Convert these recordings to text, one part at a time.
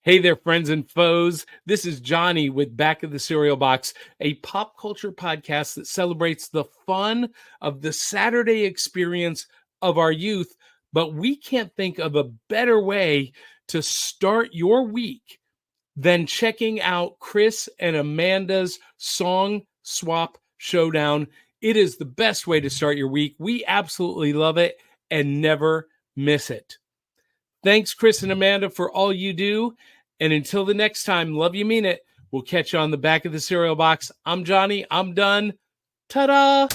Hey there, friends and foes. This is Johnny with Back of the Cereal Box, a pop culture podcast that celebrates the fun of the Saturday experience of our youth. But we can't think of a better way to start your week than checking out Chris and Amanda's Song Swap Showdown. It is the best way to start your week. We absolutely love it and never miss it. Thanks, Chris and Amanda, for all you do. And until the next time, love you, mean it. We'll catch you on the Back of the Cereal Box. I'm Johnny. I'm done. Ta-da!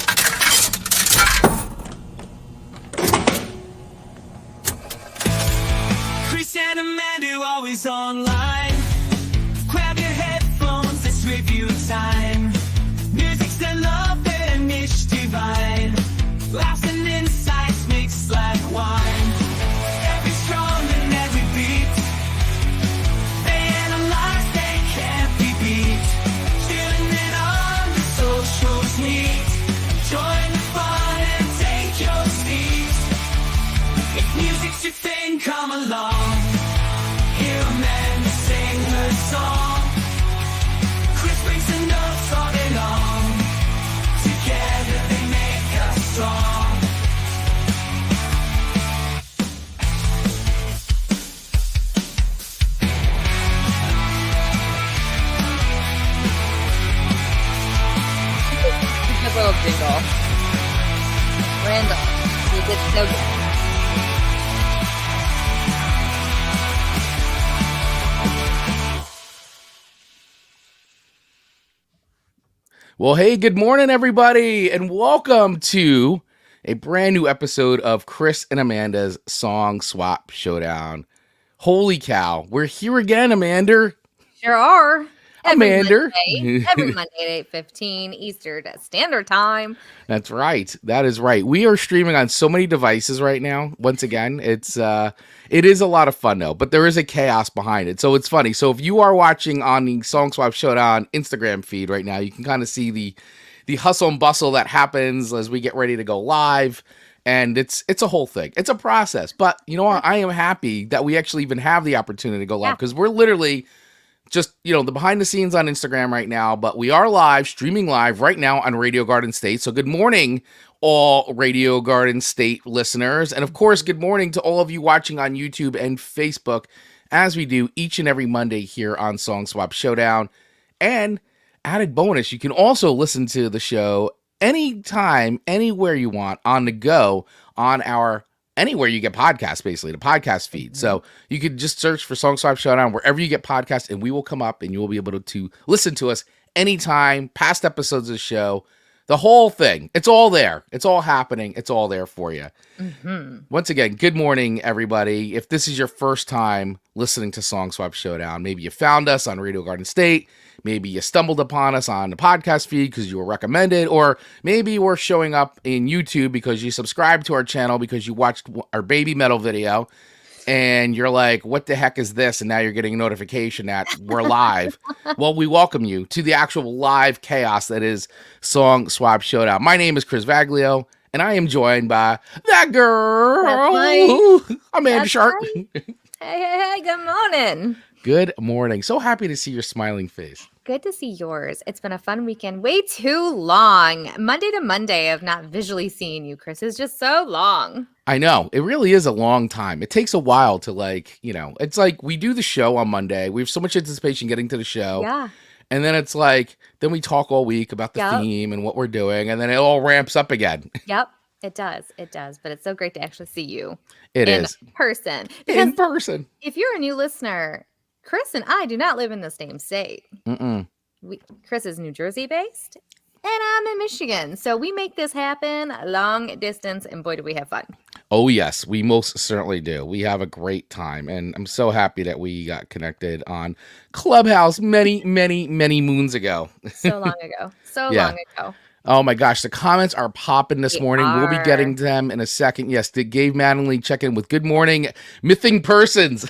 Chris and Amanda always online. Grab your headphones, let's review time. Music's the love and niche divine. Laughs and insights mixed like wine. Every strong and every beat. They analyze, they can't be beat. Tuning in on the socials meet. Join the fun and take your seat. If music's your thing, come along. Hear Amanda sing her song. Chris brings the notes all day long. Together they make us strong. Good little jingle. Randall, you did so good. Well, hey, good morning, everybody, and welcome to a brand new episode of Chris and Amanda's Song Swap Showdown. Holy cow, we're here again, Amanda. Sure are. Amanda. Every Monday at 8:15 Eastern Standard Time. That's right. That is right. We are streaming on so many devices right now. Once again, it is a lot of fun though, but there is a chaos behind it. So it's funny. So if you are watching on the Song Swap Showdown Instagram feed right now, you can kind of see the hustle and bustle that happens as we get ready to go live. And it's a whole thing. It's a process. But you know what? I am happy that we actually even have the opportunity to go live because we're literally just, the behind the scenes on Instagram right now, but we are live, streaming live right now on Radio Garden State. So good morning, all Radio Garden State listeners. And of course, good morning to all of you watching on YouTube and Facebook, as we do each and every Monday here on Song Swap Showdown. And added bonus, you can also listen to the show anytime, anywhere you want, on the go, on our anywhere you get podcasts, basically, the podcast feed. So you could just search for Song Swap Showdown wherever you get podcasts, and we will come up, and you will be able to listen to us anytime, past episodes of the show, the whole thing. It's all there. It's all happening. It's all there for you. Mm-hmm. Once again, good morning, everybody. If this is your first time listening to Song Swap Showdown, maybe you found us on Radio Garden State, maybe you stumbled upon us on the podcast feed because you were recommended, or maybe we're showing up in YouTube because you subscribed to our channel because you watched our baby metal video and you're like, what the heck is this? And now you're getting a notification that we're live. Well, we welcome you to the actual live chaos that is Song Swap Showdown. My name is Chris Vaglio, and I am joined by that girl, Amanda Sharp. Right. Hey, good morning. Good morning. So happy to see your smiling face. Good to see yours. It's been a fun weekend. Way too long. Monday to Monday of not visually seeing you, Chris, is just so long. I know. It really is a long time. It takes a while to it's like we do the show on Monday. We have so much anticipation getting to the show. Yeah. And then it's like, then we talk all week about the theme and what we're doing. And then it all ramps up again. Yep. It does. It does. But it's so great to actually see you. It is. In person. In person. If you're a new listener, Chris and I do not live in the same state. Chris is New Jersey based, and I'm in Michigan. So we make this happen long distance, and boy, do we have fun. Oh, yes, we most certainly do. We have a great time, and I'm so happy that we got connected on Clubhouse many, many, many moons ago. So long ago. Long ago. Oh my gosh, the comments are popping this morning. We'll be getting to them in a second. Yes, the Gabe Mattingly check-in with good morning, mything persons.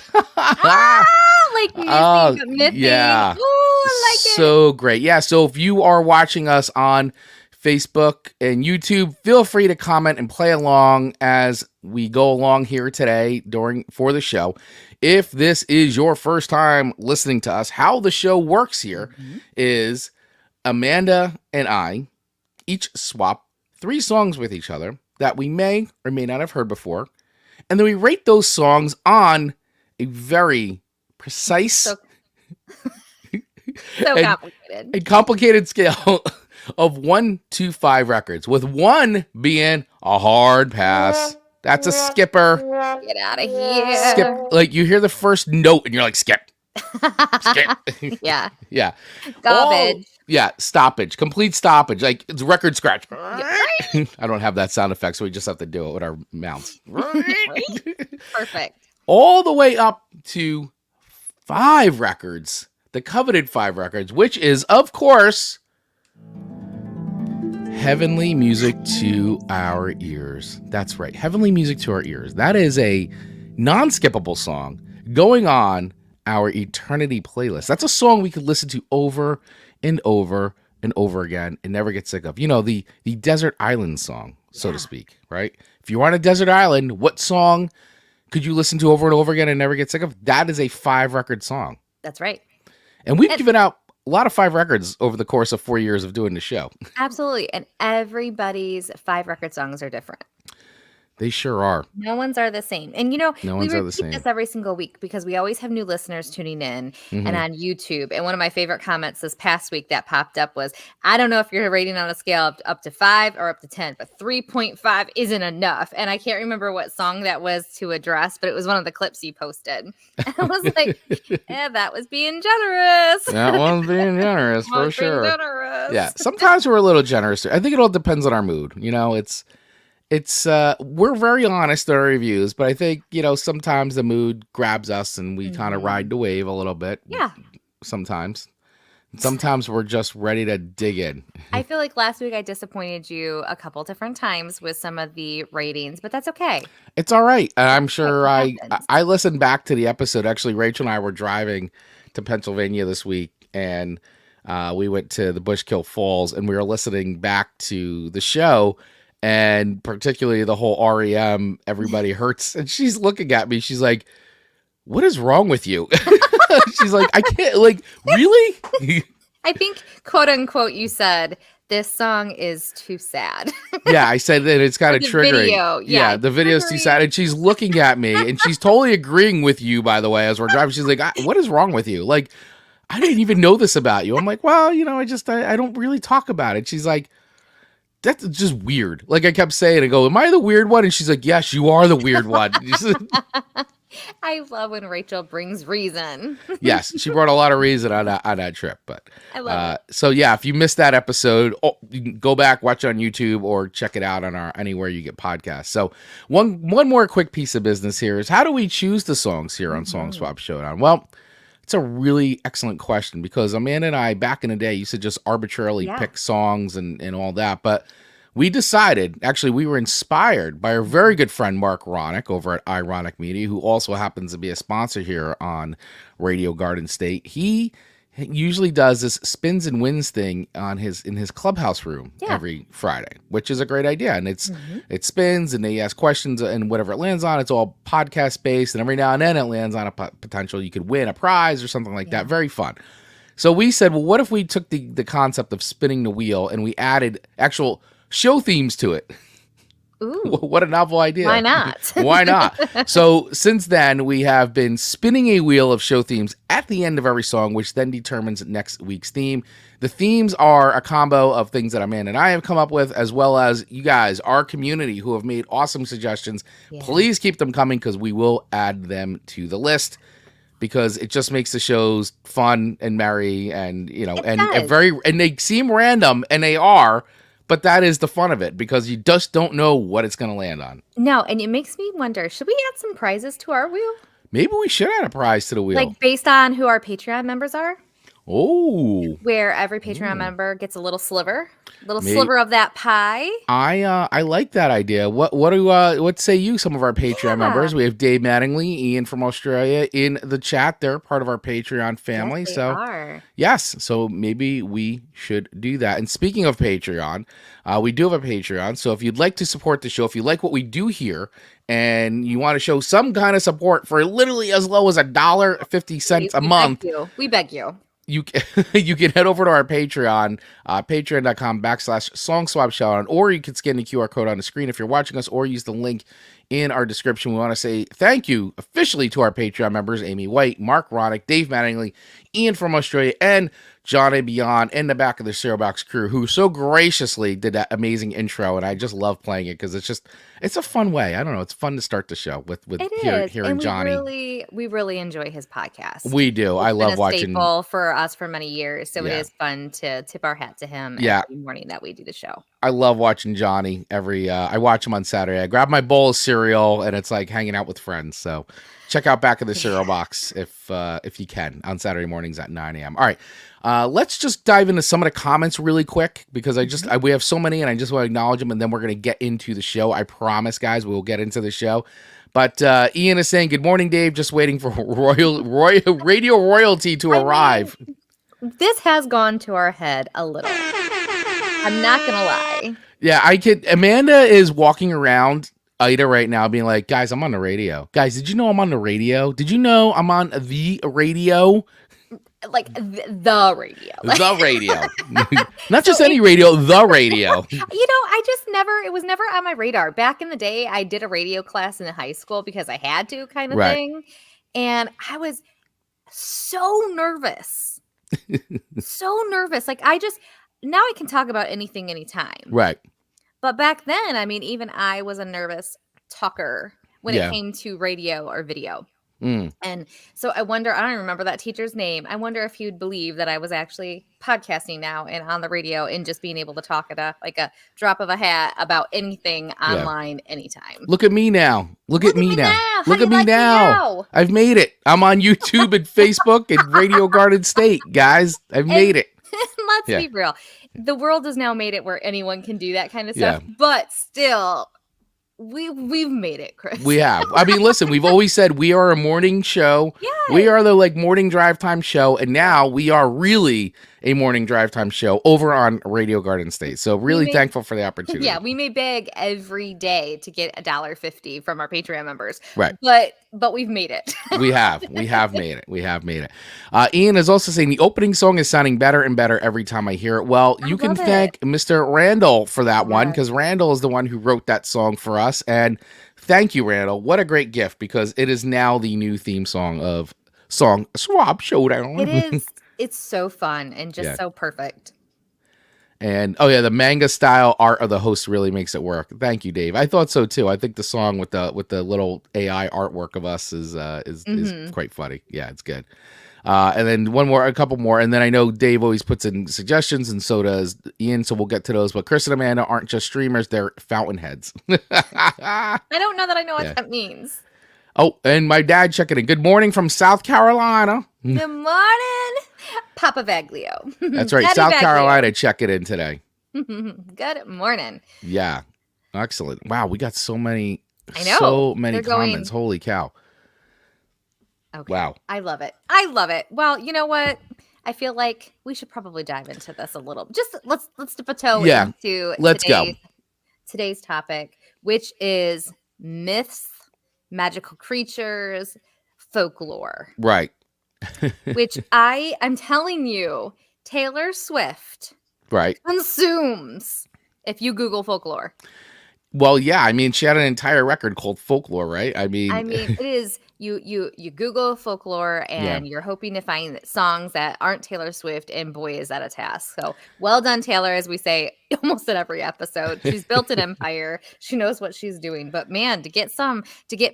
Like missing, yeah. Ooh, I like it. So great. Yeah, so if you are watching us on Facebook, and YouTube. Feel free to comment and play along as we go along here today for the show. If this is your first time listening to us, how the show works here is Amanda and I each swap 3 songs with each other that we may or may not have heard before, and then we rate those songs on a very precise So complicated. a complicated scale of 1 to 5 records, with 1 being a hard pass. That's a skipper. Get out of here. Skip, like you hear the first note and you're like, skip. Skip. Yeah. Yeah. Garbage. Yeah, stoppage, complete stoppage. Like it's record scratch. I don't have that sound effect, so we just have to do it with our mouths. Perfect. All the way up to 5 records, the coveted 5 records, which is, of course, heavenly music to our ears. That's right, heavenly music to our ears. That is a non-skippable song going on our eternity playlist. That's a song we could listen to over and over and over again and never get sick of. You know, the desert island song, so to speak, right? If you're on a desert island, what song could you listen to over and over again and never get sick of? That is a 5 record song. That's right. And we've given out a lot of 5 records over the course of 4 years of doing the show. Absolutely. And everybody's 5 record songs are different. They sure are. No one's are the same. And, No we ones are the repeat same. this every single week because we always have new listeners tuning in and on YouTube. And one of my favorite comments this past week that popped up was, I don't know if you're rating on a scale of up to 5 or up to 10, but 3.5 isn't enough. And I can't remember what song that was to address, but it was one of the clips he posted. And I was like, yeah, that was being generous. That one's being generous for Was being sure. generous. Yeah, sometimes we're a little generous. I think it all depends on our mood. It's we're very honest in our reviews, but I think, sometimes the mood grabs us and we kind of ride the wave a little bit. Yeah. Sometimes we're just ready to dig in. I feel like last week I disappointed you a couple different times with some of the ratings, but that's okay. It's all right. And I'm sure It happens. I listened back to the episode. Actually, Rachel and I were driving to Pennsylvania this week, and we went to the Bushkill Falls, and we were listening back to the show, and particularly the whole REM, Everybody Hurts. And she's looking at me. She's like, what is wrong with you? She's like, I can't, really? I think, quote unquote, you said this song is too sad. Yeah, I said that it's kind of The triggering. video, yeah, The video's too triggering. sad. And she's looking at me, and she's totally agreeing with you, by the way, as we're driving. She's like, what is wrong with you? Like, I didn't even know this about you. I'm like, well, I don't really talk about it. She's like, that's just weird. Like I kept saying, I go, am I the weird one? And she's like, yes, you are the weird one. I love when Rachel brings reason. Yes, she brought a lot of reason on that trip. But I love it. so yeah, if you missed that episode, you can go back, watch it on YouTube, or check it out on anywhere you get podcasts. So one more quick piece of business here is, how do we choose the songs here on Song Swap Showdown? Well, it's a really excellent question, because Amanda and I, back in the day, used to just arbitrarily pick songs and all that. But we decided, actually, we were inspired by our very good friend Mark Ronick over at Ironic Media, who also happens to be a sponsor here on Radio Garden State. He usually does this spins and wins thing in his clubhouse room every Friday, which is a great idea. And it spins and they ask questions, and whatever it lands on, it's all podcast based. And every now and then it lands on a potential you could win a prize or something like that. Very fun. So we said, well, what if we took the concept of spinning the wheel and we added actual show themes to it? Ooh, What a novel idea. why not? Why not? So since then, we have been spinning a wheel of show themes at the end of every song, which then determines next week's theme. The themes are a combo of things that Amanda and I have come up with, as well as you guys, our community, who have made awesome suggestions. Please keep them coming, because we will add them to the list, because it just makes the shows fun and merry, and and they seem random, and they are. But that is the fun of it, because you just don't know what it's going to land on. No, and it makes me wonder, should we add some prizes to our wheel? Maybe we should add a prize to the wheel. Like based on who our Patreon members are? Oh, where every Patreon member gets a little sliver Maybe- of that pie. I like that idea. What say you, some of our Patreon members? We have Dave Mattingly, Ian from Australia in the chat. They're part of our Patreon family. Yes, they so are. yes, so maybe we should do that. And speaking of Patreon, we do have a Patreon. So if you'd like to support the show, if you like what we do here, and you want to show some kind of support for literally as low as $1.50 a month, We beg you. you can head over to our Patreon, patreon.com/Song Swap Showdown, or you can scan the QR code on the screen if you're watching us, or use the link in our description. We want to say thank you officially to our Patreon members, Amy White, Mark Ronick, Dave Mattingly, Ian from Australia, and John A. Beyond, and the back of the Cereal Box crew, who so graciously did that amazing intro, and I just love playing it because it's a fun way. I don't know, it's fun to start the show with hearing and Johnny. We really enjoy his podcast. We do. I love watching. Staple for us for many years, so Yeah. it is fun to tip our hat to him Yeah. every morning that we do the show. I love watching Johnny I watch him on Saturday. I grab my bowl of cereal and it's like hanging out with friends. So check out Back of the Cereal Box if you can on Saturday mornings at 9 a.m. All right. Let's just dive into some of the comments really quick because we have so many and I just want to acknowledge them and then we're going to get into the show. I promise, guys, we will get into the show. But Ian is saying, good morning, Dave. Just waiting for radio royalty to arrive. This has gone to our head a little. I'm not going to lie. Yeah, Amanda is walking around Ida right now being like, guys, I'm on the radio. Guys, did you know I'm on the radio? Did you know I'm on the radio? Like the radio. The radio. Not just any radio, the radio. It was never on my radar. Back in the day, I did a radio class in high school because I had to kind of thing. And I was so nervous. So nervous. Like now I can talk about anything, anytime. Right. But back then, I mean, even I was a nervous talker when it came to radio or video. And so I wonder, I don't remember that teacher's name. I wonder if you'd believe that I was actually podcasting now and on the radio and just being able to talk at a drop of a hat about anything online anytime. Look at me now. Look at me now. Look at me now. I've made it. I'm on YouTube and Facebook and Radio Garden State, guys. I've made it. Let's be real. The world has now made it where anyone can do that kind of stuff, but still, we've made it, Chris. We have. I mean, listen, we've always said we are a morning show. Yes. We are the morning drive time show, and now we are really a morning drive time show over on Radio Garden State. So really thankful for the opportunity. Yeah, we may beg every day to get $1.50 from our Patreon members. Right. But we've made it. We have made it. We have made it. Ian is also saying the opening song is sounding better and better every time I hear it. Well, you can thank Mr. Randall for that one, because Randall is the one who wrote that song for us. And thank you, Randall. What a great gift, because it is now the new theme song of Song Swap Showdown. It is. It's so fun and just so perfect. And the manga style art of the host really makes it work. Thank you, Dave. I thought so too. I think the song with the little AI artwork of us is quite funny. Yeah, it's good. And then a couple more, and then I know Dave always puts in suggestions, and so does Ian. So we'll get to those. But Chris and Amanda aren't just streamers; they're fountainheads. I don't know that I know what that means. Oh, and my dad checking in. Good morning from South Carolina. Good morning, Papa Vaglio. That's right, Daddy South Vaglio. Carolina checking in today. Good morning. Yeah, excellent. Wow, we got so many. I know. So many comments. Holy cow. Okay. Wow. I love it. I love it. Well, you know what? I feel like we should probably dive into this a little. Just let's dip a toe into today's topic, which is myths, magical creatures, folklore. Right. Which I'm telling you, Taylor Swift consumes if you Google folklore. Well, yeah, I mean, she had an entire record called Folklore, right? I mean, it is you Google folklore and you're hoping to find songs that aren't Taylor Swift, and boy, is that a task. So well done, Taylor, as we say almost at every episode. She's built an empire. She knows what she's doing. But man, to get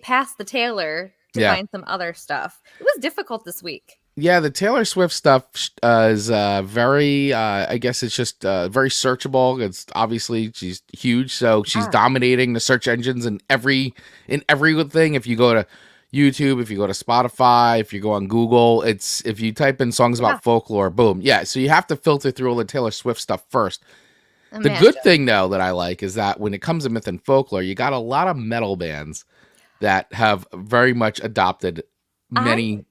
past the Taylor to find some other stuff, it was difficult this week. Yeah, the Taylor Swift stuff is very, I guess it's just very searchable. It's obviously she's huge, so she's dominating the search engines in everything. If you go to YouTube, if you go to Spotify, if you go on Google, if you type in songs about folklore, boom. Yeah, so you have to filter through all the Taylor Swift stuff first. The good thing, though, that I like is that when it comes to myth and folklore, you got a lot of metal bands that have very much adopted many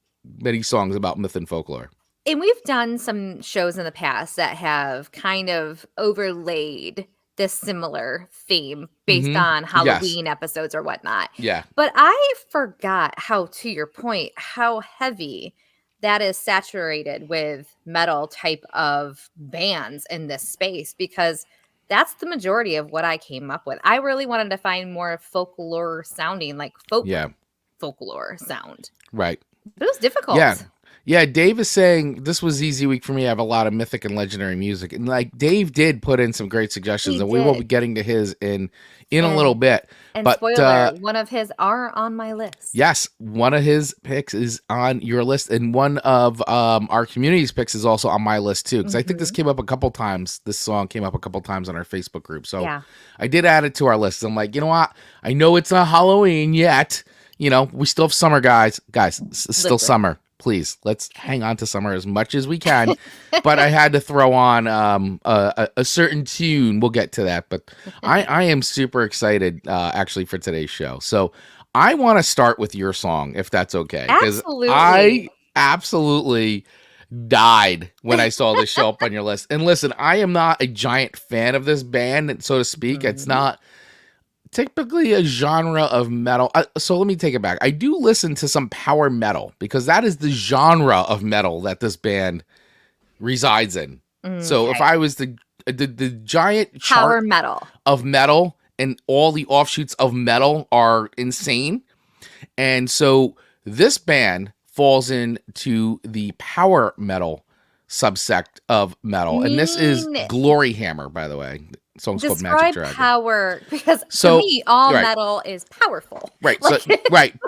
songs about myth and folklore. And we've done some shows in the past that have kind of overlaid this similar theme based on Halloween episodes or whatnot. Yeah. But I forgot how, to your point, how heavy that is saturated with metal type of bands in this space, because that's the majority of what I came up with. I really wanted to find more folklore sounding, like folklore sound. Right. But it was difficult. Yeah. Yeah, Dave is saying this was easy week for me. I have a lot of mythic and legendary music. And like Dave did put in some great suggestions, and we will be getting to his in a little bit. And but spoiler, one of his are on my list. Yes, one of his picks is on your list, and one of our community's picks is also on my list too. Because I think this came up a couple times. This song came up a couple times on our Facebook group. So I did add it to our list. I'm like, you know what? I know it's not Halloween yet. You know, we still have summer, guys. Guys, it's still summer. Please, let's hang on to summer as much as we can. But I had to throw on a certain tune. We'll get to that. But I am super excited, actually, for today's show. So I want to start with your song, if that's okay. Absolutely. I absolutely died when I saw this show up on your list. And listen, I am not a giant fan of this band, so to speak. It's not typically a genre of metal. So let me take it back. I do listen to some power metal because that is the genre of metal that this band resides in. So if I was the giant power metal of metal, and all the offshoots of metal are insane. And so this band falls into the power metal subsect of metal. And this is Gloryhammer, by the way. Song's called Magic Dragon. Power, because to me, all metal is powerful. Right. So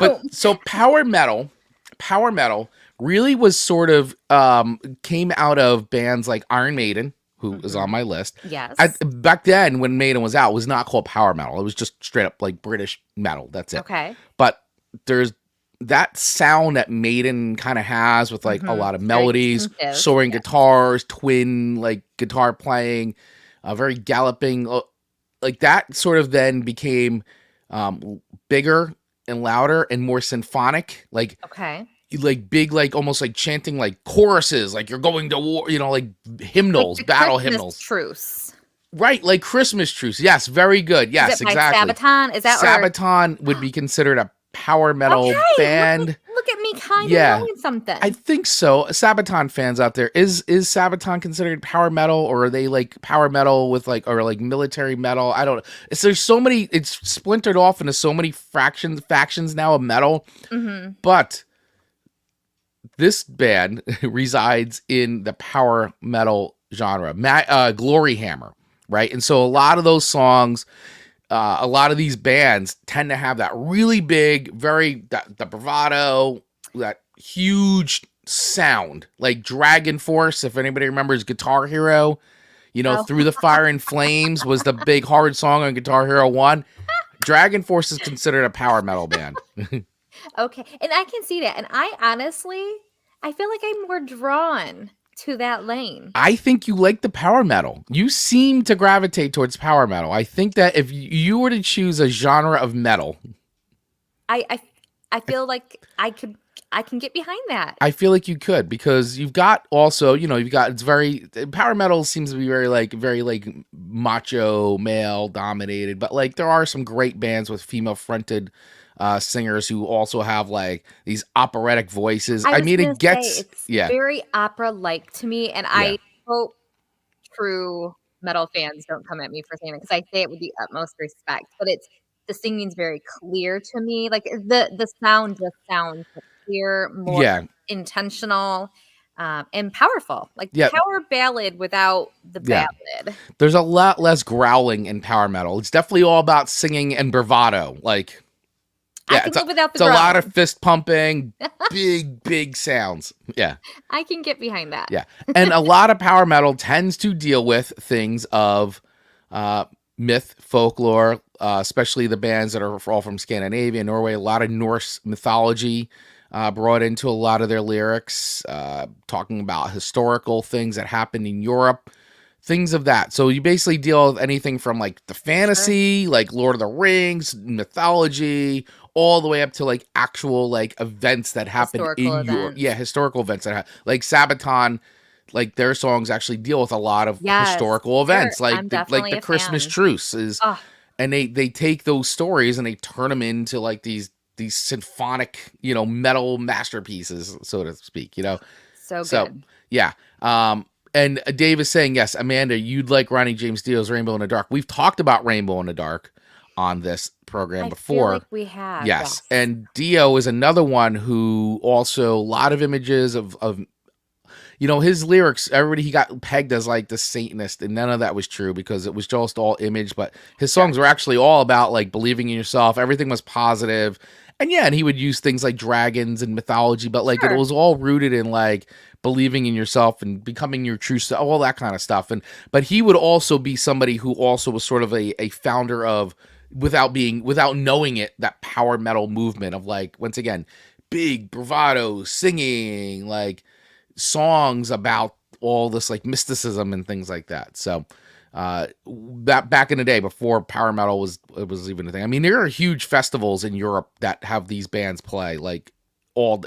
but so power metal really was sort of came out of bands like Iron Maiden, who is on my list. Yes. Back then, when Maiden was out, it was not called power metal. It was just straight up like British metal. That's it. Okay. But there's that sound that Maiden kind of has with like a lot of melodies, soaring guitars, twin like guitar playing. Very galloping, like that sort of then became bigger and louder and more symphonic, like big, like almost like chanting like choruses, like you're going to war, you know, like hymnals, like battle Christmas hymnals. Truce. Right, like Christmas Truce. Yes, very good. Yes, is it exactly. Sabaton? Is that Sabaton would be considered a power metal band. Look at me kind of knowing something. I think so. Sabaton fans out there, is Sabaton considered power metal, or are they like power metal with like, or like military metal? I don't know. There's so many, it's splintered off into so many factions now of metal. But this band resides in the power metal genre, Gloryhammer, right? And so a lot of those songs, a lot of these bands tend to have that really big, the bravado, that huge sound, like Dragon Force. If anybody remembers Guitar Hero, you know, Through the Fire and Flames was the big hard song on Guitar Hero 1. Dragon Force is considered a power metal band. Okay, and I can see that. And I honestly, I feel like I'm more drawn to that lane. I think you like the power metal. You seem to gravitate towards power metal. I think that if you were to choose a genre of metal, I feel like I can get behind that. I feel like you could, because you've got also, you know, it's very, power metal seems to be very macho male dominated, but like there are some great bands with female fronted singers who also have like these operatic voices. I mean, it gets very opera-like to me, and I hope true metal fans don't come at me for saying it, because I say it with the utmost respect. But the singing's very clear to me. Like the sound just sounds clear, more intentional, and powerful. Like power ballad without the ballad. There's a lot less growling in power metal. It's definitely all about singing and bravado. Like. I can live without the It's a lot of fist pumping, big sounds. Yeah. I can get behind that. Yeah. And a lot of power metal tends to deal with things of myth, folklore, especially the bands that are all from Scandinavia, Norway. A lot of Norse mythology brought into a lot of their lyrics, talking about historical things that happened in Europe, things of that. So you basically deal with anything from like the fantasy, like Lord of the Rings, mythology, all the way up to like actual like events that happened in Europe. Yeah, historical events that happen. Like Sabaton, like their songs actually deal with a lot of historical events, like the Christmas truce is, and they take those stories and they turn them into like these symphonic, metal masterpieces, so to speak. So good. Yeah. And Dave is saying, yes, Amanda, you'd like Ronnie James Dio's Rainbow in the Dark. We've talked about Rainbow in the Dark on this program before. Feel like we have. Yes. And Dio is another one who also, a lot of images of his lyrics, everybody, he got pegged as like the Satanist, and none of that was true because it was just all image. But his songs were actually all about like believing in yourself. Everything was positive. And he would use things like dragons and mythology, but like it was all rooted in like believing in yourself and becoming your true self, all that kind of stuff. But he would also be somebody who also was sort of a founder of, without knowing it, that power metal movement of like, once again, big bravado, singing, like songs about all this like mysticism and things like that. So that back in the day before power metal was even a thing. I mean, there are huge festivals in Europe that have these bands play, like all,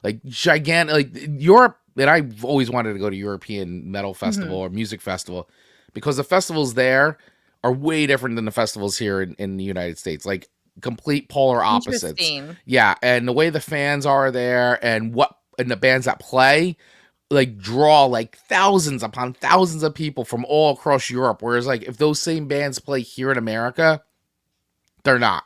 like gigantic, like Europe. And I've always wanted to go to European metal festival or music festival, because the festivals there are way different than the festivals here in the United States. Like complete polar opposites. Yeah. And the way the fans are there and the bands that play, like draw like thousands upon thousands of people from all across Europe. Whereas like if those same bands play here in America, they're not.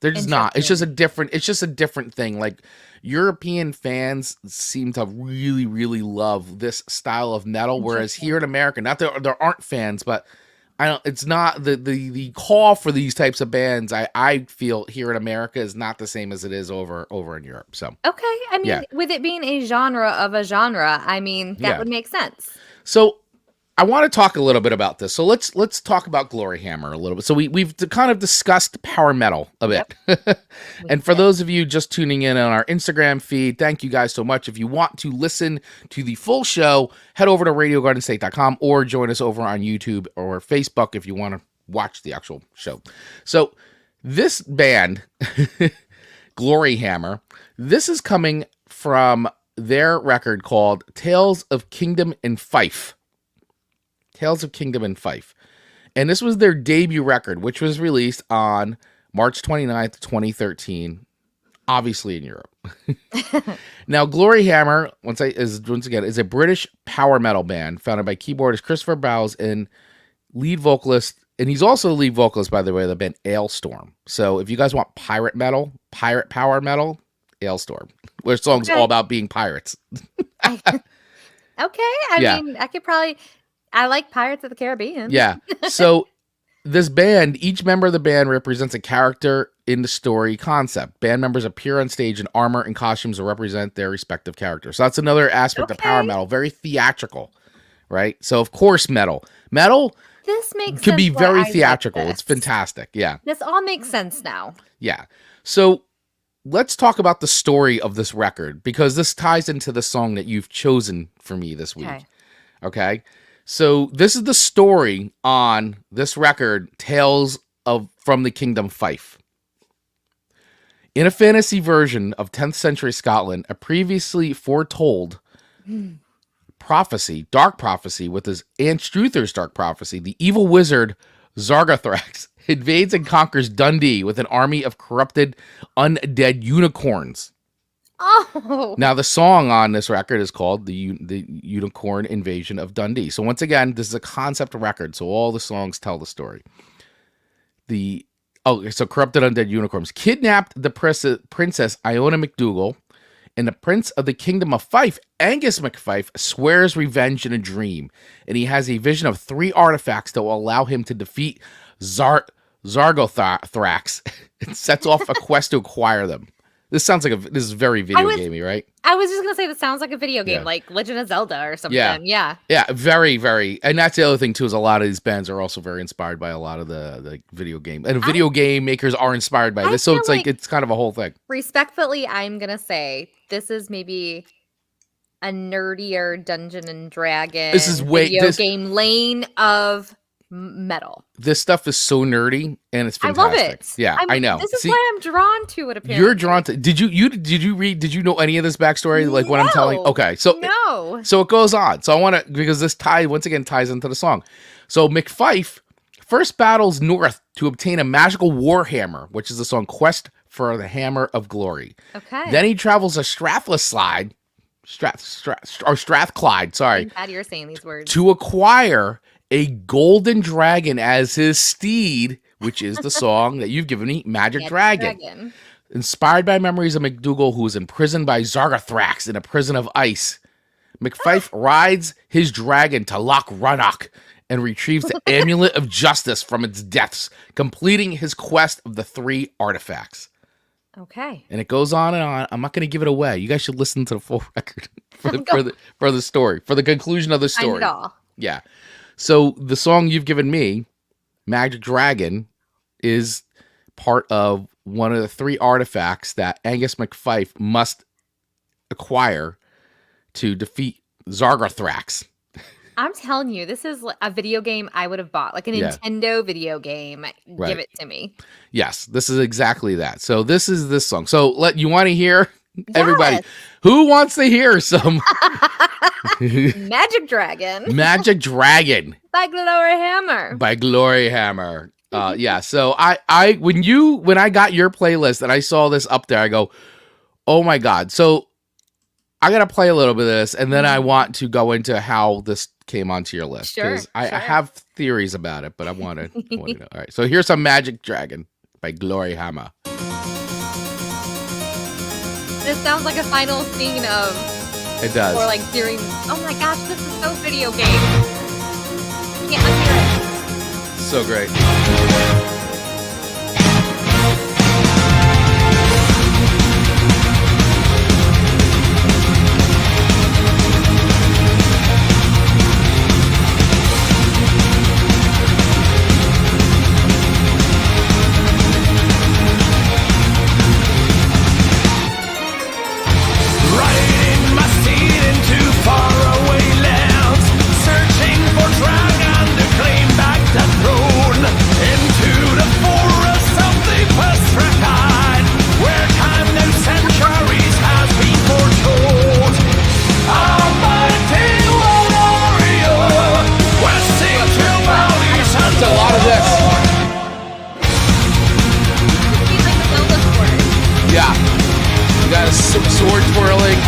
They're just not. It's just a different thing. Like European fans seem to really, really love this style of metal. Whereas here in America, not that there aren't fans, but it's not the call for these types of bands. I feel here in America is not the same as it is over in Europe. So okay, I mean, with it being a genre of a genre, I mean that would make sense. So I want to talk a little bit about this. So let's talk about Gloryhammer a little bit. So we've kind of discussed power metal a bit. Yep. And for those of you just tuning in on our Instagram feed, thank you guys so much. If you want to listen to the full show, head over to RadioGardenState.com or join us over on YouTube or Facebook if you want to watch the actual show. So this band, Gloryhammer, this is coming from their record called Tales of Kingdom and Fife. Tales of Kingdom and Fife. And this was their debut record, which was released on March 29th, 2013, obviously in Europe. Now, Gloryhammer, once again, is a British power metal band founded by keyboardist Christopher Bowes and lead vocalist, and he's also the lead vocalist, by the way, of the band Ailstorm. So if you guys want pirate power metal, Ailstorm, where song's all about being pirates. Okay, I mean, I like Pirates of the Caribbean. Yeah. So this band, each member of the band represents a character in the story concept. Band members appear on stage in armor and costumes to represent their respective characters. So that's another aspect of power metal. Very theatrical, right? So of course, metal this makes could be very theatrical. It's fantastic. Yeah. This all makes sense now. Yeah. So let's talk about the story of this record, because this ties into the song that you've chosen for me this week. Okay. So this is the story on this record, Tales from the Kingdom Fife. In a fantasy version of 10th century Scotland, a previously foretold prophecy, dark prophecy, with his Aunt Struther's dark prophecy, the evil wizard Zargothrax invades and conquers Dundee with an army of corrupted undead unicorns. Oh. Now, the song on this record is called the Unicorn Invasion of Dundee. So once again, this is a concept record, so all the songs tell the story. So corrupted undead unicorns kidnapped the Princess Iona McDougal, and the Prince of the Kingdom of Fife, Angus MacFife, swears revenge in a dream, and he has a vision of 3 artifacts that will allow him to defeat Zargothrax and sets off a quest to acquire them. This sounds like this is very video gamey, right? I was just gonna say this sounds like a video game, Yeah. like Legend of Zelda or something. Yeah. Yeah, very, very. And that's the other thing too, is a lot of these bands are also very inspired by a lot of the video game. And video game makers are inspired by this. So it's like it's kind of a whole thing. Respectfully, I'm gonna say this is maybe a nerdier Dungeon and Dragon game lane of metal. This stuff is so nerdy and it's fantastic. I love it. Yeah, I know. This is why I'm drawn to it. Apparently, you're drawn to. Did you know any of this backstory? Like what I'm telling you? Okay, so it goes on. So I want to, because this once again ties into the song. So McFife first battles North to obtain a magical Warhammer, which is the song "Quest for the Hammer of Glory." Okay. Then he travels to Strathclyde. Sorry. I'm glad you're saying these words. To acquire a golden dragon as his steed, which is the song that you've given me, Magic Dragon. Inspired by memories of McDougal, who was imprisoned by Zargathrax in a prison of ice. McFife rides his dragon to Loch Rannoch and retrieves the Amulet of Justice from its depths, completing his quest of the 3 artifacts. Okay. And it goes on and on. I'm not going to give it away. You guys should listen to the full record for the story, for the conclusion of the story. Yeah. So the song you've given me, Magic Dragon, is part of one of the 3 artifacts that Angus McFife must acquire to defeat Zargathrax. I'm telling you, this is a video game I would have bought, like a Nintendo video game. Right. Give it to me. Yes, this is exactly that. So this is this song. So you want to hear? Everybody, who wants to hear some Magic Dragon? Magic Dragon by Gloryhammer. Yeah. So when I got your playlist and I saw this up there, I go, oh my God. So I gotta play a little bit of this, and then I want to go into how this came onto your list, because I have theories about it, but I want to know. All right. So here's some Magic Dragon by Gloryhammer. This sounds like a final scene of... It does. Or like during... Oh my gosh, this is so video game. I can't unhear it. So great. Sword twirling.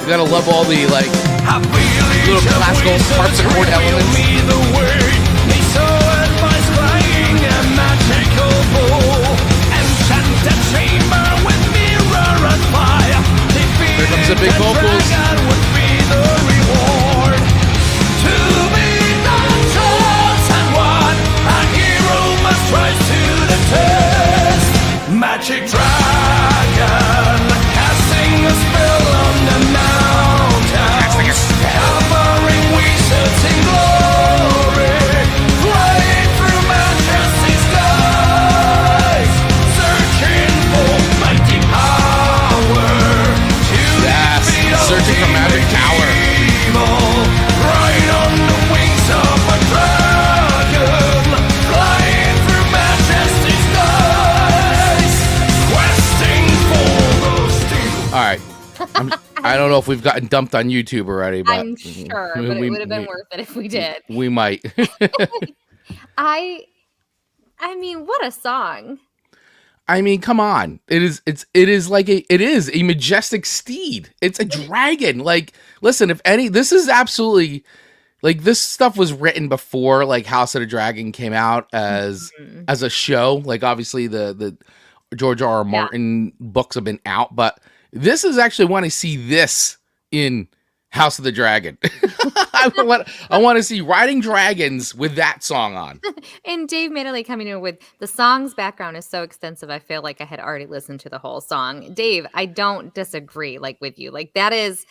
You gotta love all the little classical harpsichord elements. Here comes the big vocals. Magic Dragon, casting a spell on the mountain, covering wizards in glory, flying through majesty's skies, searching for mighty power to defeat all searching for magic power. Evil, right on the wings of a dragon, flying through majesty's skies. All right. I don't know if we've gotten dumped on YouTube already, but I'm sure, but it would have been worth it if we did. We might. I mean, what a song. I mean, come on. It is a majestic steed. It's a dragon. Like, listen, this is absolutely, like, this stuff was written before like House of the Dragon came out as a show. Like, obviously the George R.R. Martin books have been out, but this is actually want to see this in House of the Dragon. I want to see riding dragons with that song on. And Dave Manley coming in with the song's background is so extensive. I feel like I had already listened to the whole song. Dave, I don't disagree with you. That is,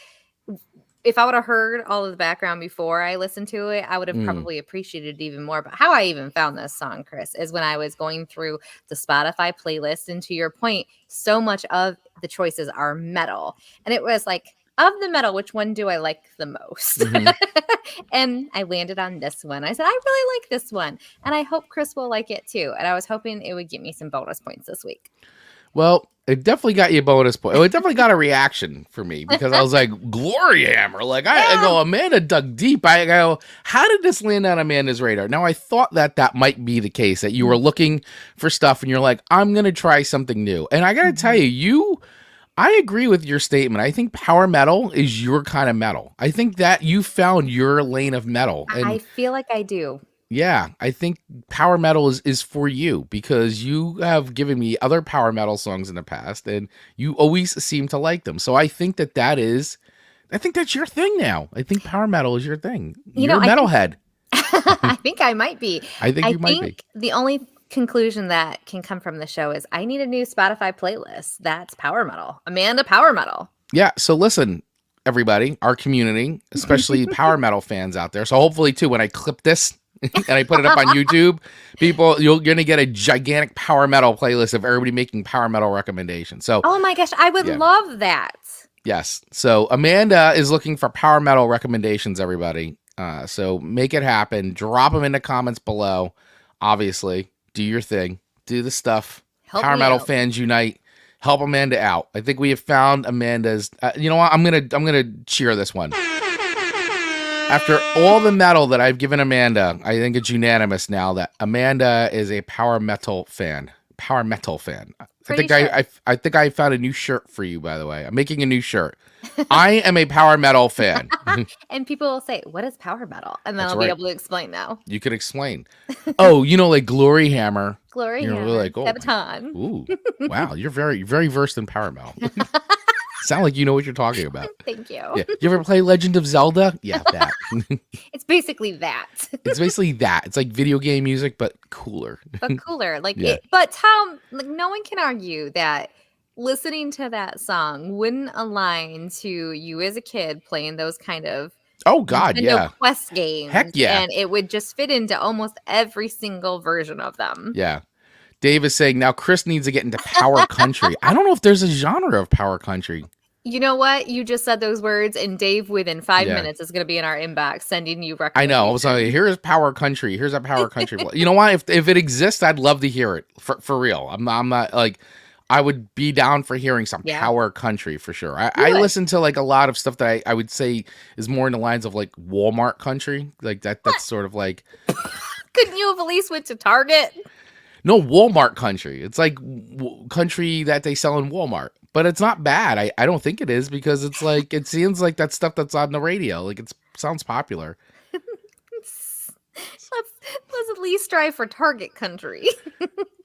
if I would have heard all of the background before I listened to it, I would have probably appreciated it even more. But how I even found this song, Chris, is when I was going through the Spotify playlist. And to your point, so much of the choices are metal. And it was like, of the metal, which one do I like the most? And I landed on this one. I said, I really like this one. And I hope Chris will like it too. And I was hoping it would get me some bonus points this week. Well, it definitely got you a bonus point. It definitely got a reaction for me because I was like, Gloryhammer. I go, Amanda dug deep. I go, how did this land on Amanda's radar? Now, I thought that might be the case, that you were looking for stuff and you're like, I'm going to try something new. And I got to tell you, I agree with your statement. I think power metal is your kind of metal. I think that you found your lane of metal. And I feel like I do. yeah, I think power metal is for you because you have given me other power metal songs in the past and you always seem to like them. So I think that's your thing now. I think power metal is your thing. You're a metalhead. I think I might be. I think you might be. The only conclusion that can come from the show is I need a new Spotify playlist. That's power metal. Amanda, power metal. Yeah. So listen, everybody, our community, especially power metal fans out there. So hopefully too, when I clip this and I put it up on YouTube, people, you're going to get a gigantic power metal playlist of everybody making power metal recommendations. So, oh my gosh, I would love that. Yes. So Amanda is looking for power metal recommendations, everybody. So make it happen. Drop them in the comments below. Obviously, do your thing. Do the stuff. Help power me metal out. fans unite. Help Amanda out. I think we have found Amanda's. You know what? I'm gonna cheer this one. After all the metal that I've given Amanda, I think it's unanimous now that Amanda is a power metal fan. Power metal fan. I think I found a new shirt for you, by the way. I'm making a new shirt. I am a power metal fan. And people will say, what is power metal? And then That's I'll right. be able to explain now. You could explain. Oh, like Gloryhammer. Gloryhammer. You're like, oh, Zevon. ooh, wow, you're very versed in power metal. Sound like you know what you're talking about. Thank you. Yeah. You ever play Legend of Zelda? Yeah, that. It's basically that. It's basically that. It's like video game music, but cooler. But cooler. Yeah. But Tom, no one can argue that listening to that song wouldn't align to you as a kid playing those kind of Oh God, Nintendo yeah. Quest games. Heck yeah. And it would just fit into almost every single version of them. Yeah. Dave is saying now Chris needs to get into power country. I don't know if there's a genre of power country. You know what? You just said those words, and Dave, within 5 Yeah. minutes, is going to be in our inbox sending you I recommendations. know. I was like, here's power country. Here's a power country. You know what? If it exists, I'd love to hear it for real. I'm not like, I would be down for hearing some power country for sure. I listen to like a lot of stuff that I would say is more in the lines of like Walmart country. Like that's sort of like. Couldn't you have at least went to Target? No, Walmart country. It's like country that they sell in Walmart. But it's not bad. I don't think it is because it's like, it seems like that stuff that's on the radio. Like it sounds popular. Let's at least strive for Target country.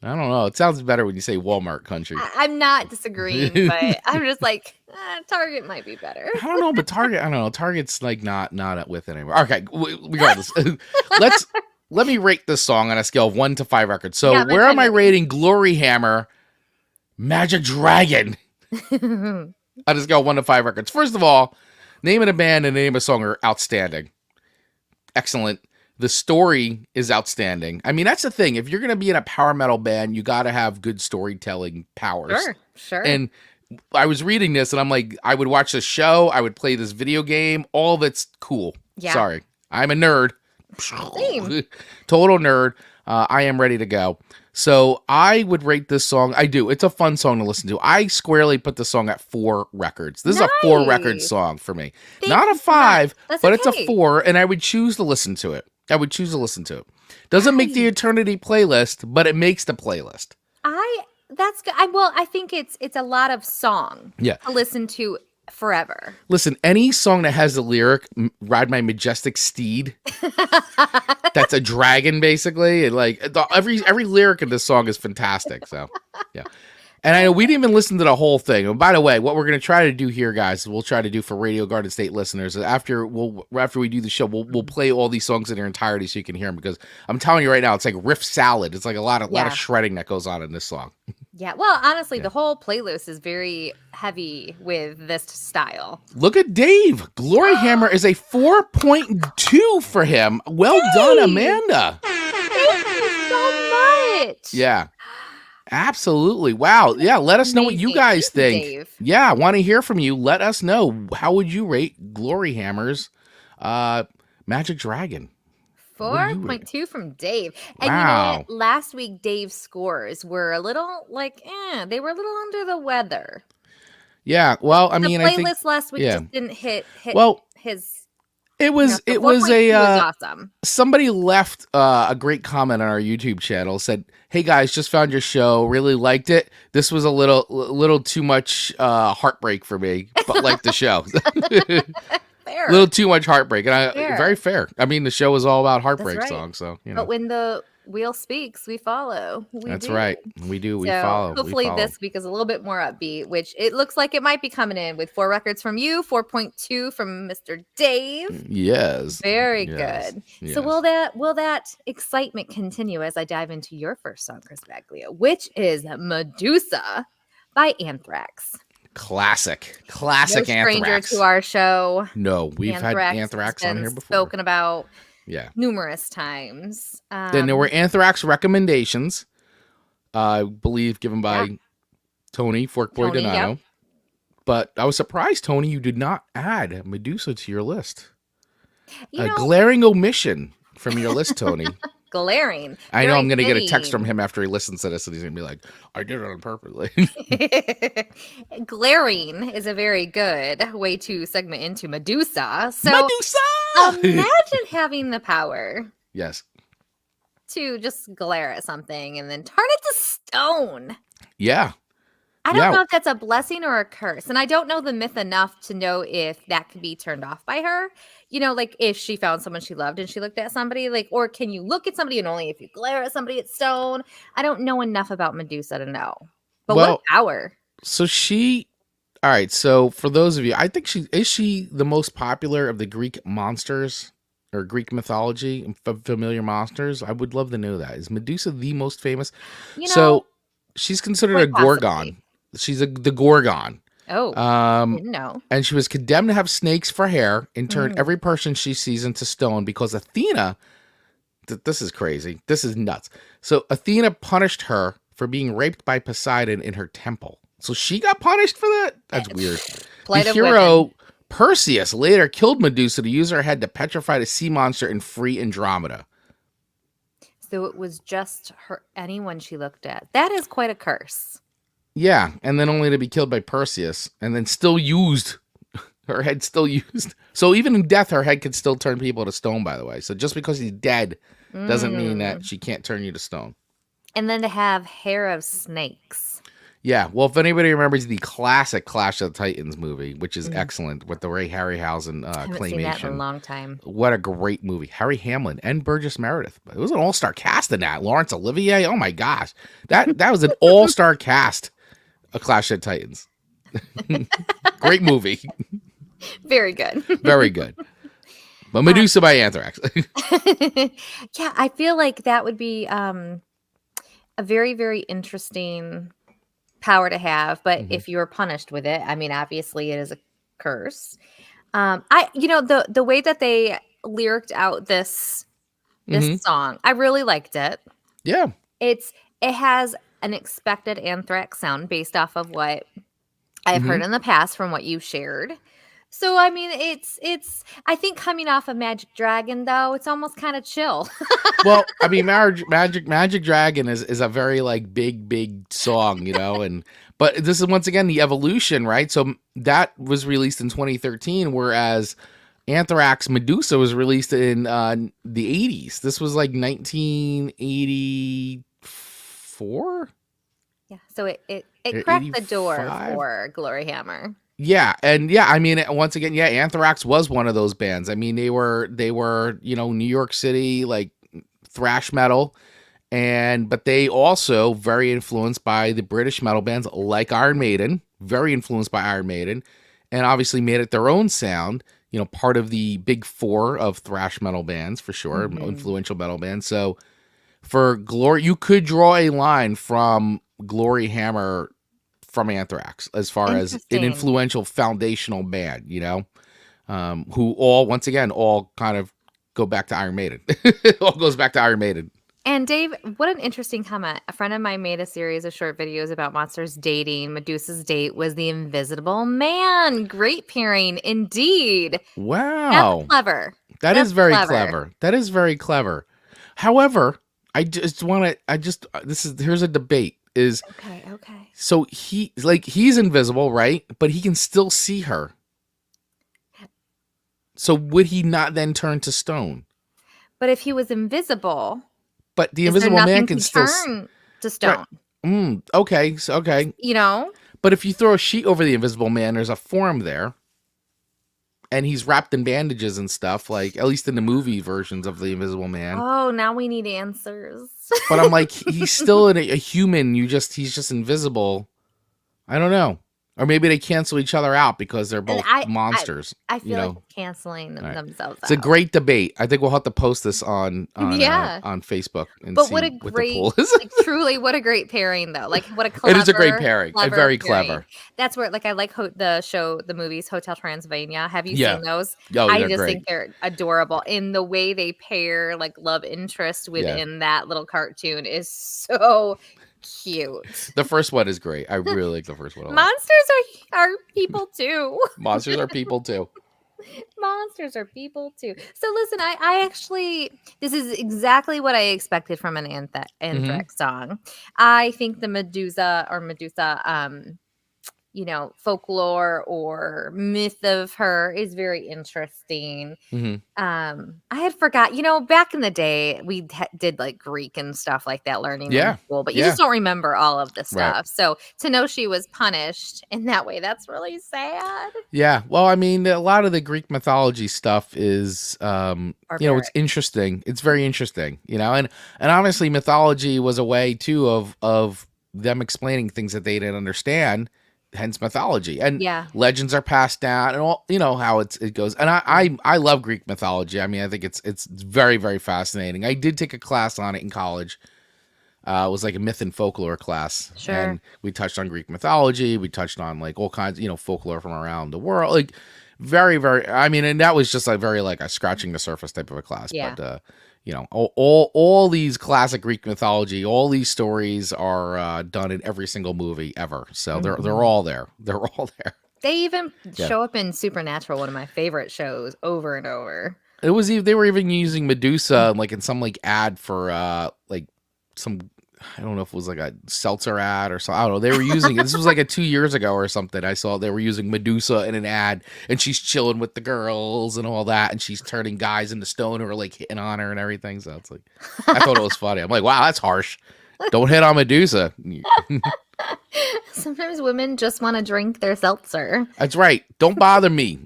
I don't know. It sounds better when you say Walmart country. I'm not disagreeing, but I'm just like, Target might be better. I don't know, but Target, I don't know. Target's like not with it anymore. Okay, regardless. Let me rate this song on a scale of 1 to 5 records. So where am I rating Gloryhammer Magic Dragon on a scale of 1 to 5 records? First of all, name of the band and name of the song are outstanding. Excellent. The story is outstanding. I mean, that's the thing. If you're going to be in a power metal band, you got to have good storytelling powers. Sure. And I was reading this and I'm like, I would watch this show. I would play this video game. All of it's cool. Yeah. Sorry. I'm a nerd. Same. Total nerd. I am ready to go. So I would rate this song. I do. It's a fun song to listen to. I squarely put the song at 4 records. This is a 4 record song for me. Not a 5, but it's a 4, and I would choose to listen to it. Doesn't make the Eternity playlist, but it makes the playlist. That's good. I think it's a lot of song to listen to forever. Listen, any song that has the lyric "Ride my majestic steed," that's a dragon, basically. And like every lyric in this song is fantastic. So, yeah. And I know we didn't even listen to the whole thing. And by the way, what we're going to try to do here, guys, we'll try to do for Radio Garden State listeners, after we do the show, we'll play all these songs in their entirety so you can hear them, because I'm telling you right now, it's like riff salad. It's like a lot of shredding that goes on in this song. Yeah, well, honestly, the whole playlist is very heavy with this style. Look at Dave. Gloryhammer is a 4.2 for him. Well done, Amanda. Thank you so much. Yeah. Absolutely. Wow. Yeah. Let us know what you guys think. Dave. Yeah. I want to hear from you. Let us know. How would you rate Gloryhammer's Magic Dragon? 4.2 from Dave. And Wow. you know what? Last week, Dave's scores were a little they were a little under the weather. Yeah. Well, I mean, the I think playlist last week just didn't hit well, his. It was the it was 4.2 was awesome. Somebody left a great comment on our YouTube channel, said, "Hey guys, just found your show, really liked it. This was a little too much heartbreak for me, but liked the show." Fair. A little too much heartbreak, and Fair. very fair. I mean, the show was all about heartbreak That's right. songs, so you know. But when the wheel speaks, we follow. That's right. We do. We So follow. hopefully this week is a little bit more upbeat, which it looks like it might be coming in with 4 records from you, 4.2 from Mr. Dave. Yes. Very Yes. good. Yes. So will that excitement continue as I dive into your first song, Chris Baglio, which is Medusa by Anthrax. Classic No stranger Anthrax. to our show. No, we've had Anthrax has on been here before. spoken about Yeah. numerous times. Then there were Anthrax recommendations, I believe, given by Tony Forkboy Tony, Donato. yep. But I was surprised, Tony, you did not add Medusa to your list. You A know, glaring omission from your list, Tony. glaring. I know I'm going to get a Very text from him after he listens to this, and he's going to be like, "I did it on purpose." Glaring is a very good way to segment into Medusa. So Medusa! imagine having the power Yes. to just glare at something and then turn it to stone. Yeah. I don't Yeah. know if that's a blessing or a curse. And I don't know the myth enough to know if that could be turned off by her. You know, like if she found someone she loved and she looked at somebody, like, or can you look at somebody and only if you glare at somebody it's stone? I don't know enough about Medusa to know. But Well, what power? So all right. So for those of you, I think is she the most popular of the Greek monsters or Greek mythology, familiar monsters? I would love to know that. Is Medusa the most famous? You know, So she's considered a quite gorgon. possibly. She's the gorgon. Oh, didn't know. And she was condemned to have snakes for hair and turn every person she sees into stone because Athena, this is crazy. This is nuts. So Athena punished her for being raped by Poseidon in her temple. So she got punished for that? That's weird. Plight The of hero women. Perseus later killed Medusa to use her head to petrify the sea monster and free Andromeda. So it was just anyone she looked at. That is quite a curse. Yeah, and then only to be killed by Perseus, and then still used. Her head still used. So even in death, her head could still turn people to stone, by the way. So just because he's dead doesn't mean that she can't turn you to stone. And then to have hair of snakes. Yeah, well, if anybody remembers the classic Clash of the Titans movie, which is excellent, with the Ray Harryhausen I haven't seen that in a claymation. long time. What a great movie. Harry Hamlin and Burgess Meredith. It was an all-star cast in that. Laurence Olivier, oh my gosh. That was an all-star cast of Clash of the Titans. Great movie. Very good. Very good. But Medusa by Anthrax. Yeah, I feel like that would be a very, very interesting power to have. But if you were punished with it, I mean, obviously it is a curse. The way that they lyriced out this song, I really liked it. Yeah. It has an expected Anthrax sound based off of what I've heard in the past from what you shared. So I mean, it's I think coming off of Magic Dragon though, it's almost kind of chill. Well, I mean, Magic Dragon is a very like big song, you know, but this is once again the evolution, right? So that was released in 2013, whereas Anthrax Medusa was released in the 80s. This was like 1984. Yeah, so it cracked the door 85? for Gloryhammer. Yeah, and yeah, I mean, once again, yeah, Anthrax was one of those bands. I mean, they were, you know, New York City like thrash metal, But they also very influenced by the British metal bands like Iron Maiden, very influenced by Iron Maiden, and obviously made it their own sound. You know, part of the big four of thrash metal bands for sure, influential metal bands. So for Glory, you could draw a line from Gloryhammer from Anthrax as far as an influential foundational band, you know, who all, once again, all kind of go back to Iron Maiden. It all goes back to Iron Maiden. And Dave, what an interesting comment. A friend of mine made a series of short videos about monsters dating. Medusa's date was the Invisible Man. Great pairing indeed. Wow. That's clever. That's very clever. That is very clever. However, here's a debate is, okay. So he's invisible, right? But he can still see her. So would he not then turn to stone? But if he was invisible, but the Invisible Man can still turn to stone. Right. Okay. You know? But if you throw a sheet over the Invisible Man, there's a form there. And he's wrapped in bandages and stuff, like at least in the movie versions of the Invisible Man. Oh, now we need answers. But I'm like, he's still a human. He's just invisible. I don't know. Or maybe they cancel each other out because they're both monsters. I feel like themselves out. It's a great debate. I think we'll have to post this on Facebook and see what the poll is. Like, truly, what a great pairing, though. Like, what a clever, it is a great pairing. Very clever. That's where, like, I like the movies Hotel Transylvania. Have you seen those? Oh, I just think they're adorable. In the way they pair, like, love interest within that little cartoon is so cute. The first one is great. I really like the first one. Monsters are people too. Monsters are people too. Monsters are people too. So listen, I actually, this is exactly what I expected from an Anthrax song. I think the Medusa, folklore or myth of her is very interesting. I had forgot, back in the day, we did like Greek and stuff like that, learning in school, but you just don't remember all of the stuff. Right. So to know she was punished in that way, that's really sad. Yeah. Well, I mean, a lot of the Greek mythology stuff is, it's interesting. It's very interesting, and honestly, mythology was a way too of them explaining things that they didn't understand. Hence mythology, and legends are passed down, and all how it goes. And I love Greek mythology. I mean, I think it's very, very fascinating. I did take a class on it in college. It was like a myth and folklore class. Sure. And we touched on Greek mythology. We touched on like all kinds, folklore from around the world. Like very, very. I mean, and that was just like very like a scratching the surface type of a class. Yeah. But all these classic Greek mythology, all these stories are done in every single movie ever. So they're all there. They're all there. They even show up in Supernatural, one of my favorite shows, over and over. They were even using Medusa like in some like ad for like some, I don't know if it was like a seltzer ad or something. I don't know. They were using it. This was like 2 years ago or something. I saw they were using Medusa in an ad, and she's chilling with the girls and all that, and she's turning guys into stone who are like hitting on her and everything. So it's like, I thought it was funny. I'm like, wow, that's harsh. Don't hit on Medusa. Sometimes women just want to drink their seltzer. That's right. Don't bother me.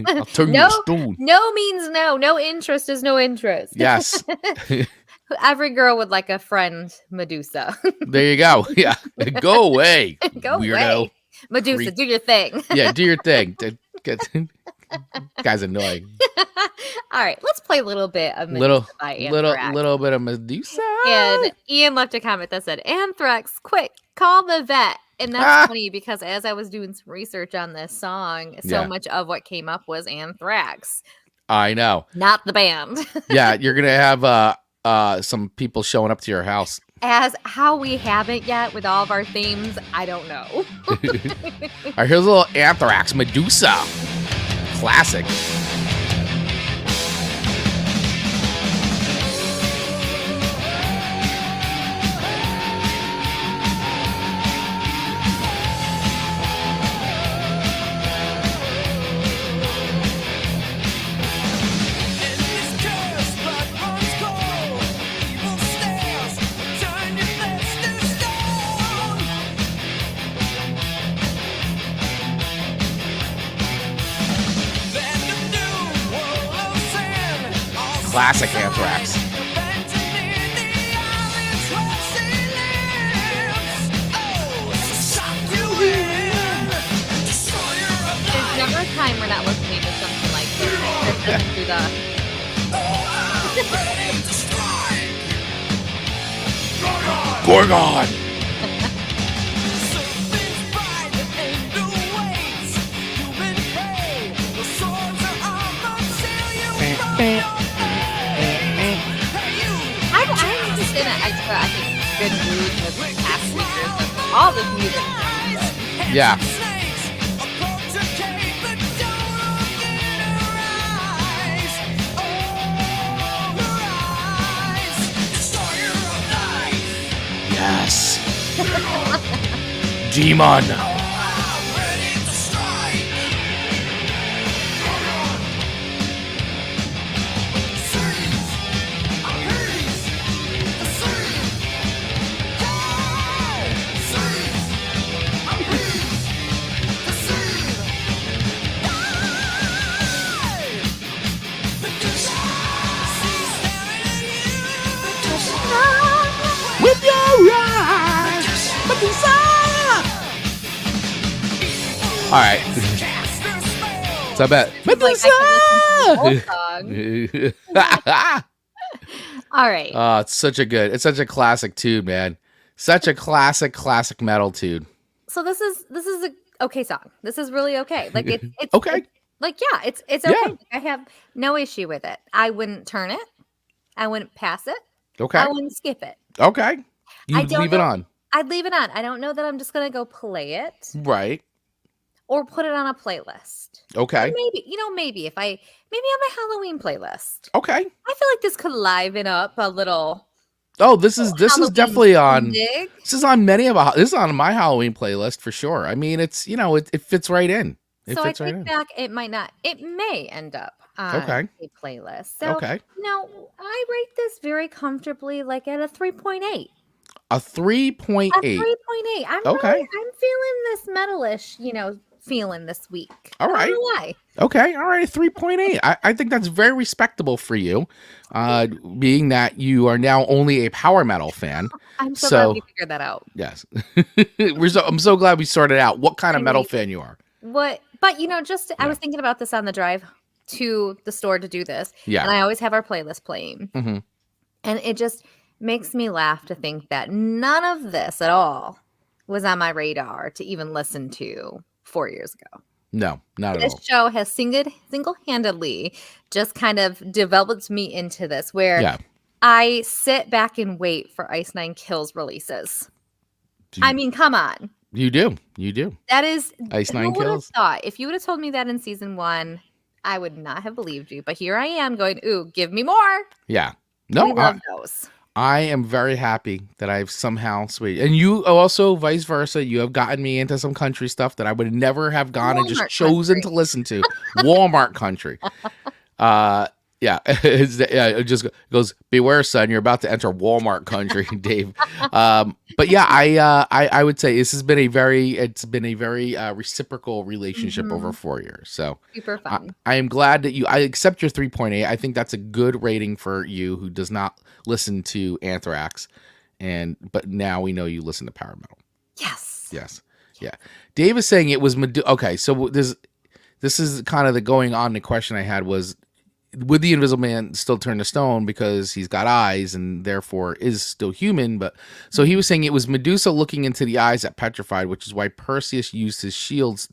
I'll turn you to stone. No means no. No interest is no interest. Yes. Every girl would like a friend Medusa. There you go. Yeah. Go away. Go weirdo. Away. Medusa, do your thing. Yeah, do your thing. Guy's annoying. All right, let's play a little bit of Medusa by Anthrax. Little bit of Medusa. And Ian left a comment that said, Anthrax, quick, call the vet. And that's funny because as I was doing some research on this song, so much of what came up was Anthrax. I know. Not the band. Yeah, you're going to have some people showing up to your house. As how we haven't yet with all of our themes, I don't know. All right, here's a little Anthrax, Medusa. Classic. Classic Anthrax. do the. Gorgon. I'm just in an extra, I think, good mood with past speakers of all this music. Yeah. Yes. Demon. With your eyes, Medusa. All right. So I bet Medusa. All right. Oh, it's such a classic tune, man. Such a classic metal tune. So this is a okay song. This is really okay. Like it's Okay. It's okay. Yeah. I have no issue with it. I wouldn't turn it. I wouldn't pass it. Okay. I wouldn't skip it. Okay. You I don't leave it know- on. I'd leave it on. I don't know that I'm just gonna go play it Right. or put it on a playlist. Okay. Maybe if maybe on my Halloween playlist. Okay. I feel like this could liven up a little. Oh, this is Halloween definitely on. shindig. This is on this is on my Halloween playlist for sure. I mean, it's it fits right in. It So I fits right take in. back. It might not. It may end up on Okay. a playlist. So Okay. I rate this very comfortably, like at a 3.8. A 3.8. A 3.8. Okay. I'm feeling this metalish, feeling this week. All I don't right. know why. Okay, all right, 3.8. I think that's very respectable for you, being that you are now only a power metal fan. I'm so So- glad we figured that out. Yes. I'm so glad we sorted out what kind of metal fan you are. But I was thinking about this on the drive to the store to do this. Yeah. And I always have our playlist playing. Mhm. And it just makes me laugh to think that none of this at all was on my radar to even listen to 4 years ago. No, not at This all. show has single-handedly just kind of developed me into this where Yeah. I sit back and wait for Ice Nine Kills releases. I mean, come on. You do. You do. That is Ice Nine who would have Kills. thought? If you would have told me that in season 1, I would not have believed you. But here I am going, ooh, give me more. Yeah. No, We love those. I am very happy that I've somehow switched. And you also, vice versa, you have gotten me into some country stuff that I would never have gone and just Walmart chosen country. to listen to. Walmart country. Yeah, it just goes, beware, son, you're about to enter Walmart country, Dave. But yeah, I would say it's been a very reciprocal relationship over 4 years. So Super fun. I am glad that I accept your 3.8. I think that's a good rating for you who does not listen to Anthrax, but now we know you listen to power metal. Yes. Yes, yeah. Dave is saying it was Medusa. Okay, so this is kind of the going on. The question I had was, would the Invisible Man still turn to stone because he's got eyes and therefore is still human? But so he was saying it was Medusa looking into the eyes that petrified, which is why Perseus used his shield's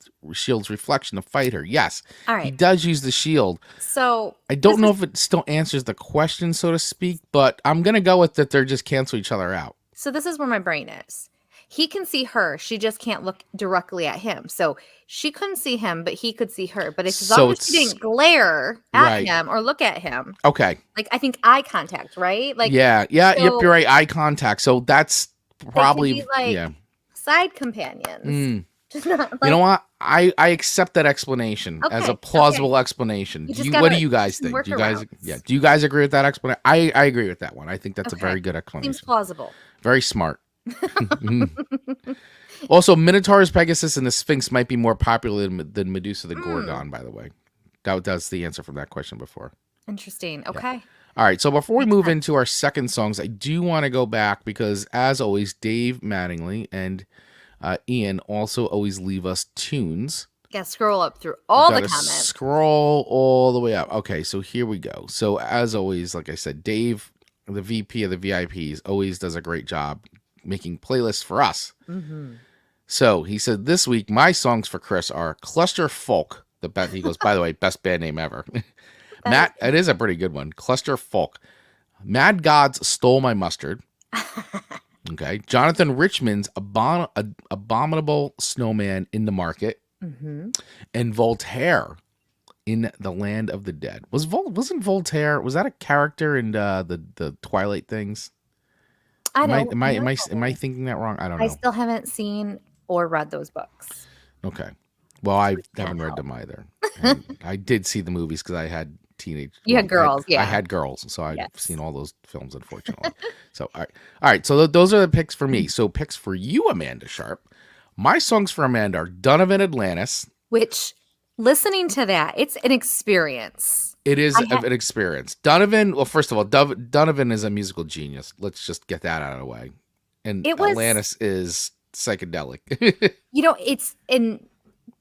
reflection to fight her. Yes, All he right. does use the shield. So I don't know if it still answers the question, so to speak, but I'm gonna go with that. They're just cancel each other out. So this is where my brain is. He can see her. She just can't look directly at him. So she couldn't see him, but he could see her. But as So long as she it's- didn't glare at Right. him or look at him, Okay. like I think eye contact, right? Like Yep, so you're right. Eye contact. So that's probably be like yeah. side companions. Mm. Just not like, You know what? I accept that explanation as Okay, a plausible explanation. You just What gotta do you guys think? work Do you guys arounds. do you guys agree with that explanation? I agree with that one. I think that's a Okay. very good seems explanation. plausible. Very smart. Also, Minotaur's Pegasus and the Sphinx might be more popular than Medusa the Gorgon, by the way. That's the answer from that question before. Interesting. Okay. All right, so before we move into our second songs, I do want to go back because, as always, Dave Mattingly and Ian also always leave us tunes Gotta scroll up through all the Gotta comments. scroll all the way up. Okay, so here we go. So as always, like I said, Dave, the VP of the VIPs, always does a great job making playlists for us. Mm-hmm. So he said this week my songs for Chris are Cluster Folk. He goes, by the way, best band name ever. Matt, it is a pretty good one. Cluster Folk. Mad Gods Stole My Mustard. Okay. Jonathan Richman's Abominable Snowman in the Market. Mm-hmm. And Voltaire in the Land of the Dead. Wasn't Voltaire, was that a character in the Twilight things? Am I thinking that wrong? I don't know. I still haven't seen or read those books. Okay. Well, I haven't read them either. And I did see the movies because I had teenage. You had girls, I had girls, so I've seen all those films, unfortunately. So, all right. So those are the picks for me. So picks for you, Amanda Sharp. My songs for Amanda are Donovan Atlantis. Which, listening to that, it's an experience. It is an experience. Donovan, well, first of all, Donovan is a musical genius. Let's just get that out of the way. And Atlantis is psychedelic. And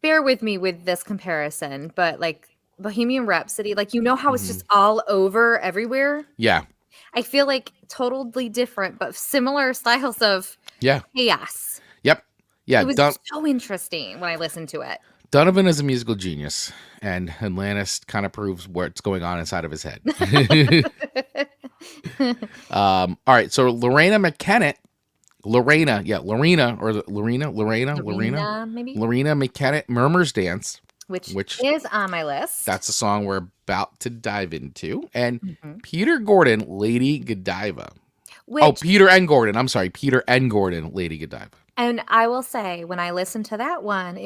bear with me with this comparison, but like Bohemian Rhapsody, like, how it's just all over everywhere. Yeah. I feel like totally different, but similar styles of chaos. Yep. Yeah. It was so interesting when I listened to it. Donovan is a musical genius, and Atlantis kind of proves what's going on inside of his head. All right. So Loreena McKennitt. Loreena, maybe. Loreena McKennitt, Murmur's Dance, which is on my list. That's a song we're about to dive into. And Peter Gordon, Lady Godiva. Peter and Gordon, Lady Godiva. And I will say, when I listened to that one,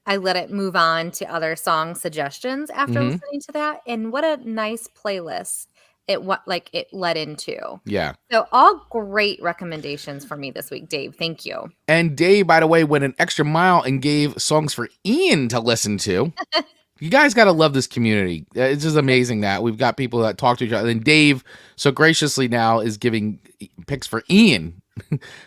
I let it move on to other song suggestions after listening to that. And what a nice playlist it led into. Yeah. So all great recommendations for me this week, Dave. Thank you. And Dave, by the way, went an extra mile and gave songs for Ian to listen to. You guys got to love this community. It's just amazing that we've got people that talk to each other. And Dave, so graciously now, is giving picks for Ian.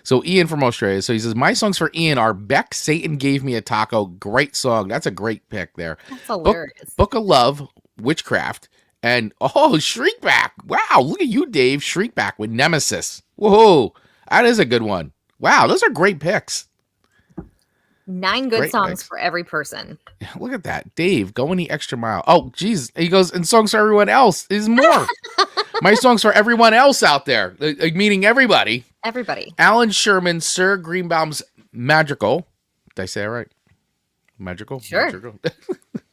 So Ian from Australia. So he says, my songs for Ian are Beck, Satan Gave Me a Taco. Great song. That's a great pick there. That's hilarious. Book of Love, Witchcraft. And, Shriekback. Wow, look at you, Dave. Shriekback with Nemesis. Whoa, that is a good one. Wow, those are great picks. 9 good songs for every person. Look at that. Dave, going the extra mile. Oh, geez. He goes, and songs for everyone else is more. My songs for everyone else out there, meaning everybody. Everybody. Alan Sherman, Sir Greenbaum's Magical. Did I say it right? Magical? Sure. Magical.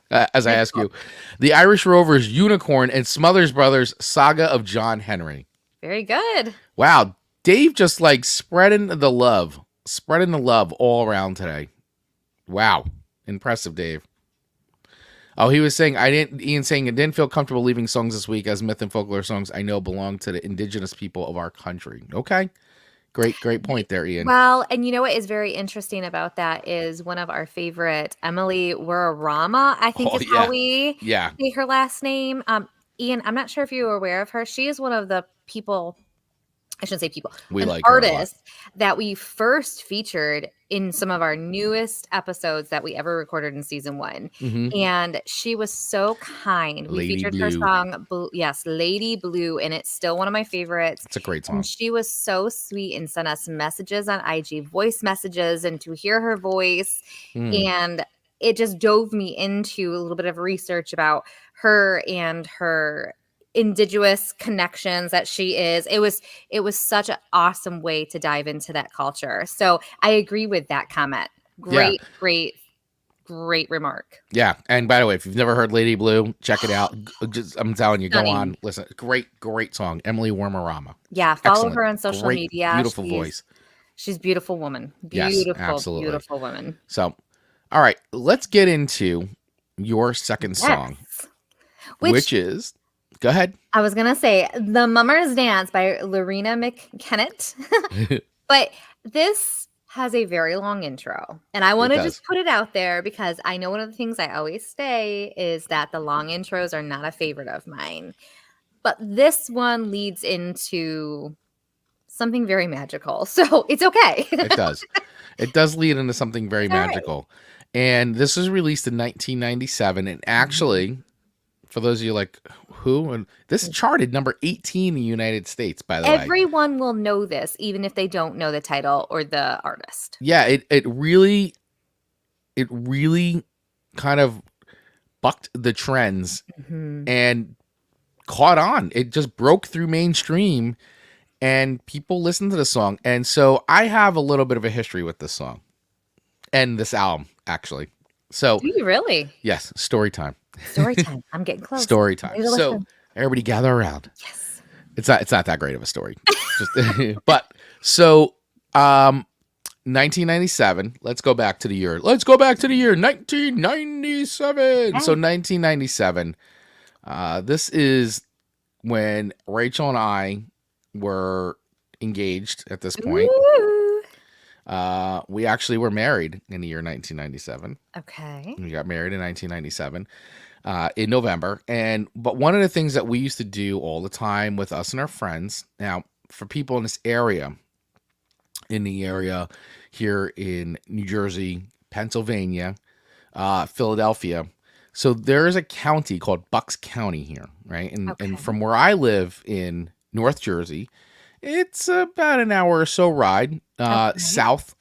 As I ask you, the Irish Rovers Unicorn and Smothers Brothers Saga of John Henry. Very good. Wow, Dave just spreading the love all around today. Wow, impressive, Dave. Oh, he was saying Ian saying it didn't feel comfortable leaving songs this week as myth and folklore songs I know belong to the indigenous people of our country. Okay. Great point there, Ian. Well, and you know what is very interesting about that is one of our favorite, Emily Werewolves, I think is how we say her last name. Ian, I'm not sure if you were aware of her. She is one of the people, I shouldn't say people, artists that we first featured in some of our newest episodes that we ever recorded in season 1. And she was so kind. We featured her song, Lady Blue, and it's still one of my favorites. It's a great song. And she was so sweet and sent us messages on IG, voice messages, and to hear her voice. And it just dove me into a little bit of research about her and her indigenous connections that she is. It was such an awesome way to dive into that culture. So I agree with that comment. Great remark. Yeah. And by the way, if you've never heard Lady Blue, check it out. I'm telling you, go on, listen. Great song. Emily Werewolves. Yeah. Follow her on social media. Beautiful voice. She's a beautiful woman. Beautiful woman. So, all right, let's get into your second song, which is, go ahead. I was going to say The Mummer's Dance by Loreena McKennitt. But this has a very long intro. And I want to just put it out there because I know one of the things I always say is that the long intros are not a favorite of mine. But this one leads into something very magical. So it's okay. It does. It does lead into something very magical. And this was released in 1997. And actually, for those of you like, who? And this charted number 18 in the United States, by the way. Everyone will know this, even if they don't know the title or the artist. Yeah, it really kind of bucked the trends and caught on. It just broke through mainstream and people listened to the song. And so I have a little bit of a history with this song and this album, actually. So Do you really? yes, story time. Story time. I'm getting close. Story time. Ready to So listen. everybody gather around. Yes. It's not that great of a story. But so 1997. Let's go back to the year. 1997. So 1997. This is when Rachel and I were engaged at this point. Ooh. We actually were married in the year 1997. Okay. We got married in 1997 in November. But one of the things that we used to do all the time with us and our friends, now for people in this area, here in New Jersey, Pennsylvania, Philadelphia. So there is a county called Bucks County here, right? And from where I live in North Jersey, it's about an hour or so ride south,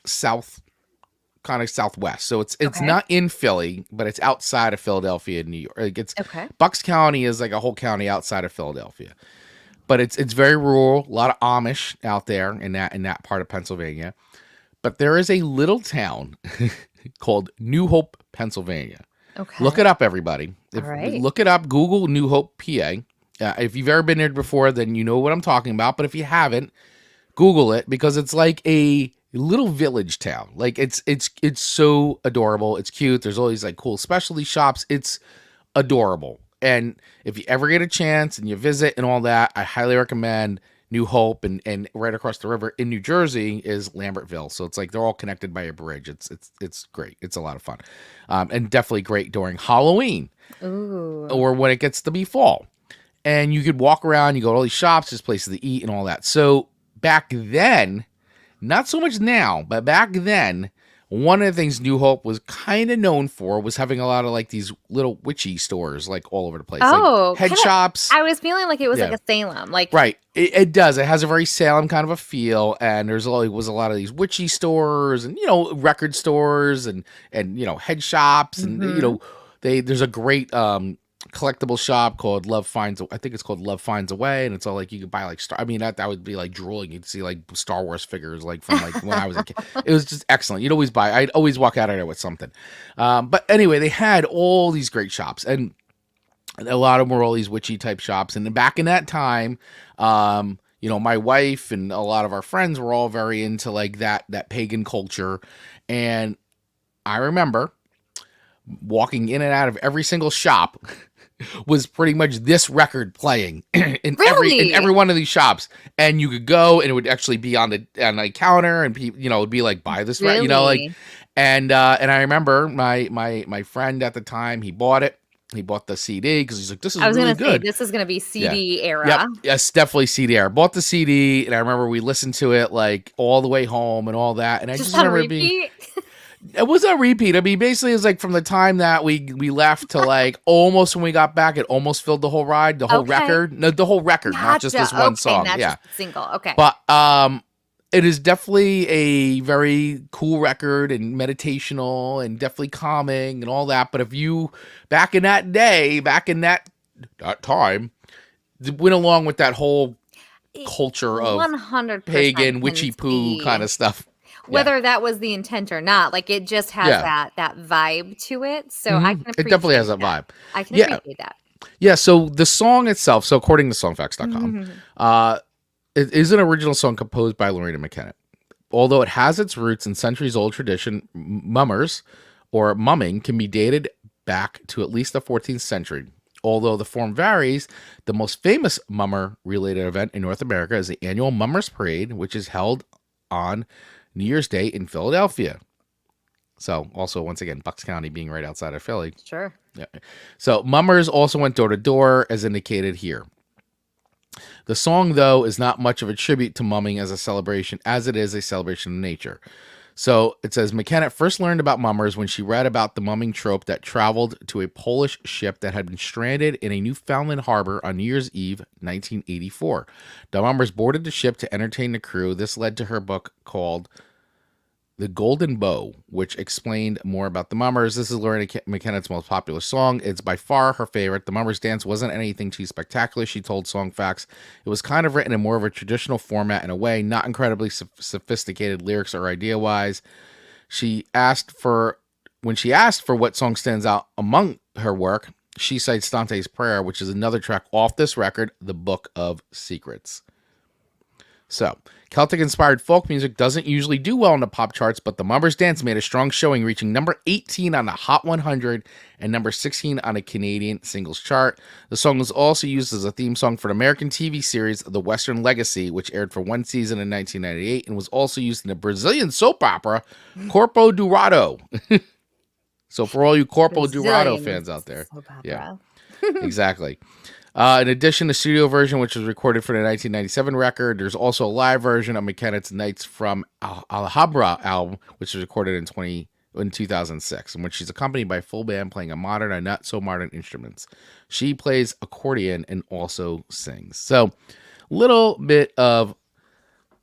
kind of southwest. So it's not in Philly, but it's outside of Philadelphia, New York. Like Bucks County is like a whole county outside of Philadelphia. But it's very rural, a lot of Amish out there in that part of Pennsylvania. But there is a little town called New Hope, Pennsylvania. Okay. Look it up, everybody. All right. Look it up. Google New Hope, PA. If you've ever been there before, then you know what I'm talking about. But if you haven't, Google it because it's like a little village town. Like it's so adorable. It's cute. There's all these like cool specialty shops. It's adorable. And if you ever get a chance and you visit and all that, I highly recommend New Hope. And right across the river in New Jersey is Lambertville. So it's like they're all connected by a bridge. It's great. It's a lot of fun. And definitely great during Halloween. Ooh. Or when it gets to be fall. And you could walk around, you go to all these shops, there's places to eat and all that. So back then, not so much now, but back then, one of the things New Hope was kind of known for was having a lot of like these little witchy stores like all over the place. Oh, like head shops. I was feeling like it was like a Salem. Like right. It does. It has a very Salem kind of a feel. And was a lot of these witchy stores and, record stores and head shops. And, there's a great collectible shop called Love Finds a Way, and it's all like you could buy like that would be like drooling. You'd see like Star Wars figures like from like when I was a kid. It was just excellent. I'd always walk out of there with something. But anyway, they had all these great shops, and a lot of them were all these witchy type shops. And then back in that time, my wife and a lot of our friends were all very into like that pagan culture, and I remember walking in and out of every single shop was pretty much this record playing in every one of these shops, and you could go and it would actually be on the counter, and people, it would be like buy this, really? and I remember my friend at the time, he bought it. He bought the CD because he's like, this is really good. This is going to be CD era. Yep. Yes, definitely CD era. Bought the CD, and I remember we listened to it like all the way home and all that. And I just remember repeat? It was a repeat. I mean, basically, it's like from the time that we left to like almost when we got back, it almost filled the whole ride, the whole record. No, the whole record, not just this one song. Not just the single. Okay. But it is definitely a very cool record and meditational and definitely calming and all that. But if you back in that time, went along with that whole culture of 100% pagan witchy poo kind of stuff. Whether that was the intent or not, like it just has that vibe to it. So I can appreciate it definitely has that vibe. I can appreciate that. Yeah, so the song itself, so according to songfacts.com, it is an original song composed by Loreena McKennitt. Although it has its roots in centuries-old tradition, mummers or mumming can be dated back to at least the 14th century. Although the form varies, the most famous mummer-related event in North America is the annual Mummers Parade, which is held on New Year's Day in Philadelphia. So also, once again, Bucks County being right outside of Philly. Sure. Yeah. So mummers also went door to door as indicated here. The song, though, is not much of a tribute to mumming as a celebration, as it is a celebration of nature. So it says McKennitt first learned about mummers when she read about the mumming trope that traveled to a Polish ship that had been stranded in a Newfoundland harbor on New Year's Eve, 1984. The mummers boarded the ship to entertain the crew. This led to her book called The Golden Bow, which explained more about the mummers. This is Loreena McKennitt's most popular song. It's by far her favorite. The mummers dance wasn't anything too spectacular, she told Song Facts. It was kind of written in more of a traditional format in a way, not incredibly sophisticated lyrics or idea-wise. When she asked for what song stands out among her work, she cites Dante's Prayer, which is another track off this record, The Book of Secrets. So, Celtic-inspired folk music doesn't usually do well in the pop charts, but the Mummers Dance made a strong showing, reaching number 18 on the Hot 100 and number 16 on the Canadian singles chart. The song was also used as a theme song for the American TV series The Western Legacy, which aired for one season in 1998, and was also used in the Brazilian soap opera Corpo do Rato. So, for all you Corpo do Rato fans out there. Yeah, exactly. In addition, the studio version, which was recorded for the 1997 record, there's also a live version of McKennitt's Nights from Alhambra album, which was recorded in 2006, in which she's accompanied by a full band playing a modern and not so modern instruments. She plays accordion and also sings. So, little bit of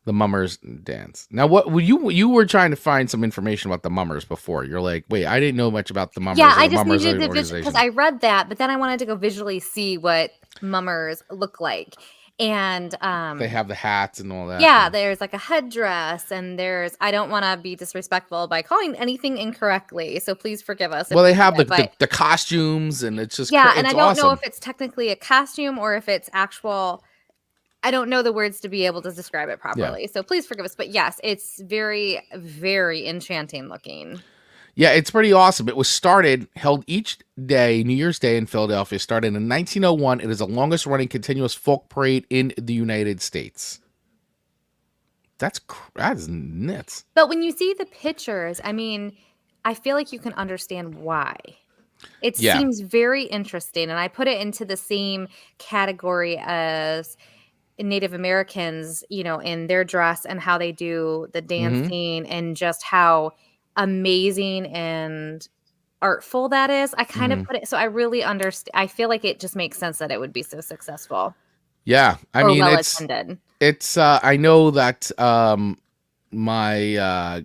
the Mummers Dance. Now, what you were trying to find some information about the Mummers before. You're like, wait, I didn't know much about the Mummers. Yeah, I just needed to because I read that, but then I wanted to go visually see what Mummers look like. And they have the hats and all that. Yeah, there's like a headdress, and I don't want to be disrespectful by calling anything incorrectly, so please forgive us. Well, they have the costumes, and it's just and I don't know if it's technically a costume or if it's actual. I don't know the words to be able to describe it properly, so please forgive us. But yes, it's very, very enchanting looking. Yeah, it's pretty awesome. It was held each day, New Year's Day in Philadelphia, started in 1901. It is the longest running continuous folk parade in the United States. That's nuts. But when you see the pictures, I mean, I feel like you can understand why. It seems very interesting, and I put it into the same category as Native Americans, in their dress and how they do the dancing and just how amazing and artful that is. I kind of put it, so I really understand. I feel like it just makes sense that it would be so successful. Yeah. I mean, well attended. It's, I know that my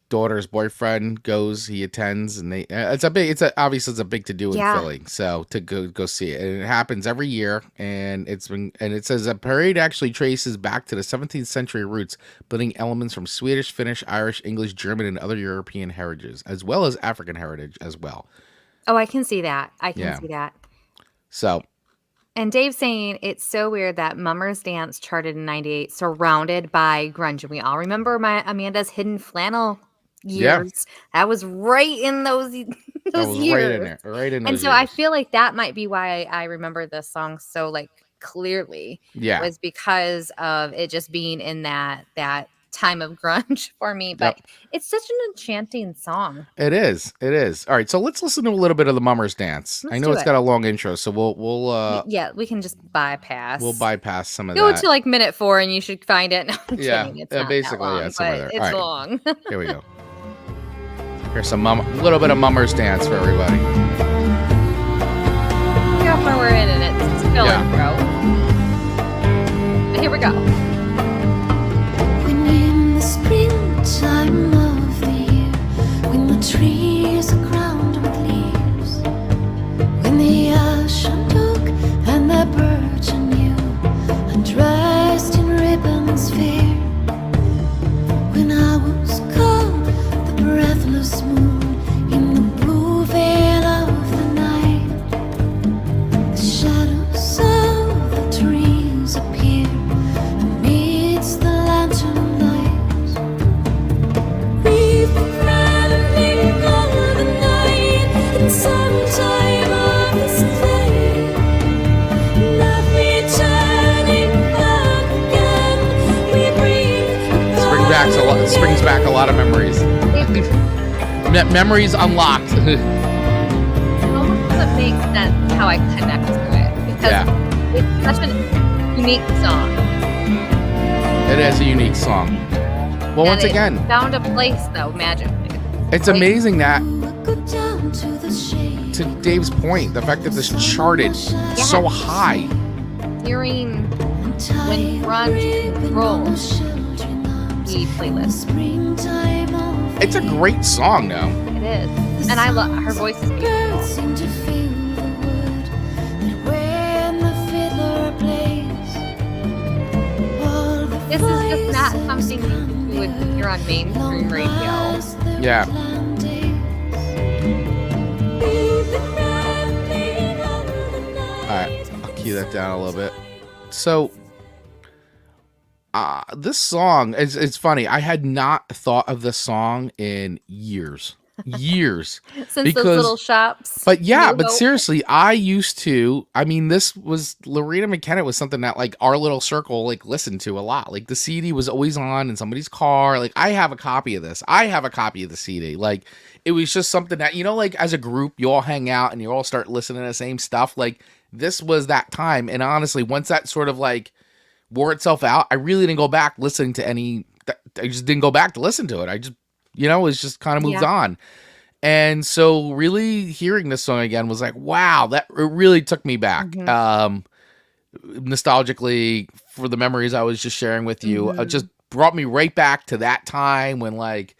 daughter's boyfriend goes, he attends, and obviously it's a big to do in Philly. So to go see it, and it happens every year, and it says the parade actually traces back to the 17th century roots, blending elements from Swedish, Finnish, Irish, English, German, and other European heritages, as well as African heritage as well. Oh, I can see that. I can see that. So. And Dave's saying it's so weird that Mummers Dance charted in 98, surrounded by grunge. And we all remember Amanda's Hidden Flannel years. That was right in those years. Right in those and so years. I feel like that might be why I remember this song so clearly. Yeah. Was because of it just being in that time of grunge for me. But it's such an enchanting song. It is. All right, so let's listen to a little bit of the Mummers Dance. I know it's got a long intro, so we'll we can just bypass. We'll bypass some of that. Go to minute 4 and you should find it. No, I'm kidding. It's not basically, that long, somewhere there. It's long. Here we go. Here's a little bit of Mummers Dance for everybody. Look how far we're in and it's still intro. But here we go. When in the springtime of the year, when the trees are crowned with leaves, when the ashen oak and the birch are new, and dressed in ribbons fair, when I was called the breathless moon in the blue veil of the night, the shadows of the trees appear amidst the lantern lights. We've been running all the night in some time of this day, not returning back again. We bring Springs back a lot of memories. Memories unlocked. It almost doesn't make sense how I connect to it because it's such a unique song. It is a unique song. Well, once it again, found a place though magically. it's Like, amazing that, Go down to the shade. to Dave's point, the fact that this charted so high. Hearing when grunge rolls the playlist. It's a great song, though. It is, and I love her voice is beautiful. Seem to feel the wood, and when the fiddler plays, all the This is just not fires something you would hear on mainstream radio. Yeah. All right, I'll key that down a little bit. So, this song is, it's funny. I had not thought of this song in years. Since those Because- little shops. But yeah, you but know, seriously, I used to, I mean, this was, Loreena McKennitt was something that like our little circle like listened to a lot. Like the CD was always on in somebody's car. Like I have a copy of this. I have a copy of the CD. Like it was just something that, you know, like as a group, you all hang out and you all start listening to the same stuff. Like this was that time. And honestly, once that sort of like wore itself out, I really didn't go back listening to any, I just didn't go back to listen to it. I just, you know, it's just kind of moved on. And so really hearing this song again was like, wow, that it really took me back. Nostalgically for the memories I was just sharing with you. It just brought me right back to that time when like,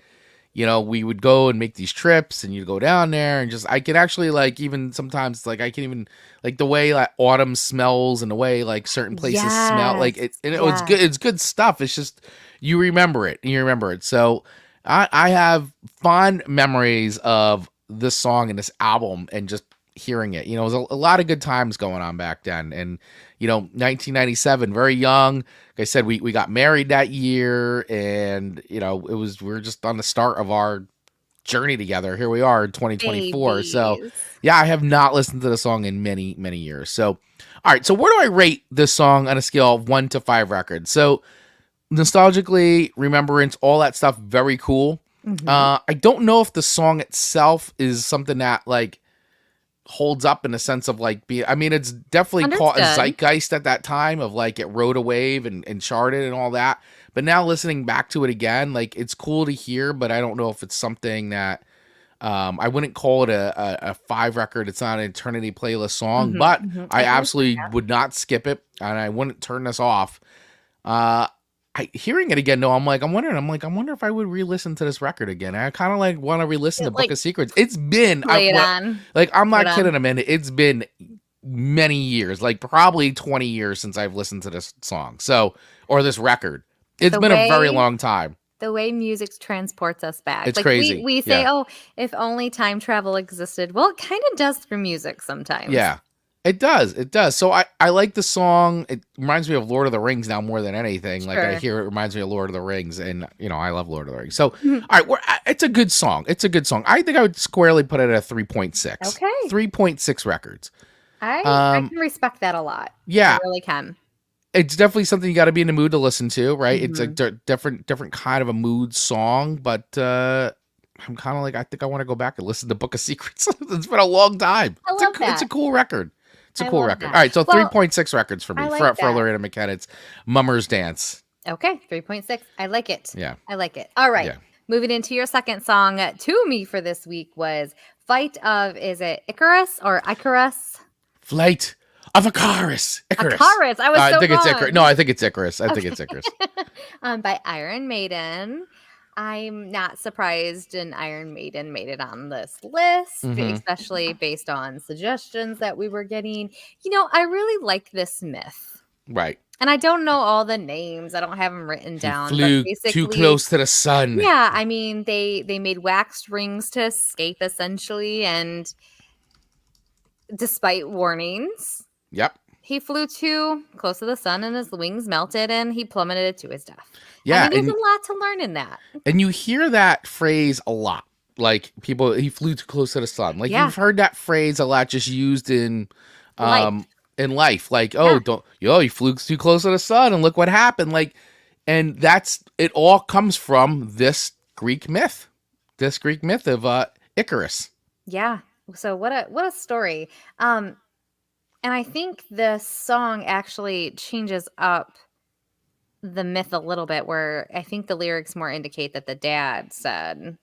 you know, we would go and make these trips and you'd go down there and just, I could actually like, even sometimes like I can even like the way like autumn smells and the way like certain places smell like it, and it was good. It's good stuff. It's just, you remember it. So I have fond memories of this song and this album and just hearing it. You know, it was a lot of good times going on back then. And, you know, 1997, very young. Like I said, we got married that year and, you know, we were just on the start of our journey together. Here we are in 2024. So babies. yeah, I have not listened to the song in many, many years. So, all right. So where do I rate this song on a scale of 1 to 5 records? So, nostalgically, remembrance, all that stuff, very cool. I don't know if the song itself is something that like holds up in a sense of like I mean, it's definitely caught a Understood. zeitgeist at that time of like it rode a wave and charted and all that. But now listening back to it again, like it's cool to hear, but I don't know if it's something that I wouldn't call it a 5 record. It's not an eternity playlist song, but I absolutely would not skip it and I wouldn't turn this off. Hearing it again, though, I wonder if I would re-listen to this record again. I kind of like want to re-listen to Book of Secrets. It's been, Play it on. like, I'm not Put it kidding a minute. It's been many years, like probably 20 years since I've listened to this song. So, or this record. It's The been a very way- long time. The way music transports us back. It's like crazy. We say, Yeah. oh, if only time travel existed. Well, it kind of does for music sometimes. Yeah, it does. It does. So I like the song. It reminds me of Lord of the Rings now more than anything. Like I Sure. hear it reminds me of Lord of the Rings, and you know I love Lord of the Rings. So all right, it's a good song. It's a good song. I think I would squarely put it at a 3.6. Okay. 3.6 records. I Um, can respect that a lot. Yeah, I really can. it's definitely something you got to be in the mood to listen to, right? It's a Mm-hmm. different kind of a mood song, but I'm kind of like I think I want to go back and listen to Book of Secrets. It's been a long time. I love It's a that. cool record. It's a I cool love record. that. All right, so Well, 3.6 records for me I like for that. Loreena McKennitt's Mummer's Dance. Okay, 3.6. I like it. Yeah. I like it. All right. Yeah. Moving into your second song to me for this week was Fight of, is it Icarus or Icarus? Flight of Icarus. Icarus. I was so I think it's wrong. Icarus. No, I think it's Icarus. I think it's Icarus. By Iron Maiden. I'm not surprised an Iron Maiden made it on this list, especially based on suggestions that we were getting. You know, I really like this myth. Right. And I don't know all the names. I don't have them written down. He flew but basically, too close to the sun. Yeah, I mean, they made waxed rings to escape, essentially, and despite warnings, Yep. he flew too close to the sun, and his wings melted, and he plummeted to his death. Yeah, I mean, there's a lot to learn in that. And you hear that phrase a lot. Like people, he flew too close to the sun. Like Yeah. you've heard that phrase a lot, just used in Life. life. Like, oh, he flew too close to the sun, and look what happened. Like, and that's it. All comes from this Greek myth. This Greek myth of Icarus. Yeah. So what a story. And I think this song actually changes up the myth a little bit, where I think the lyrics more indicate that the dad said,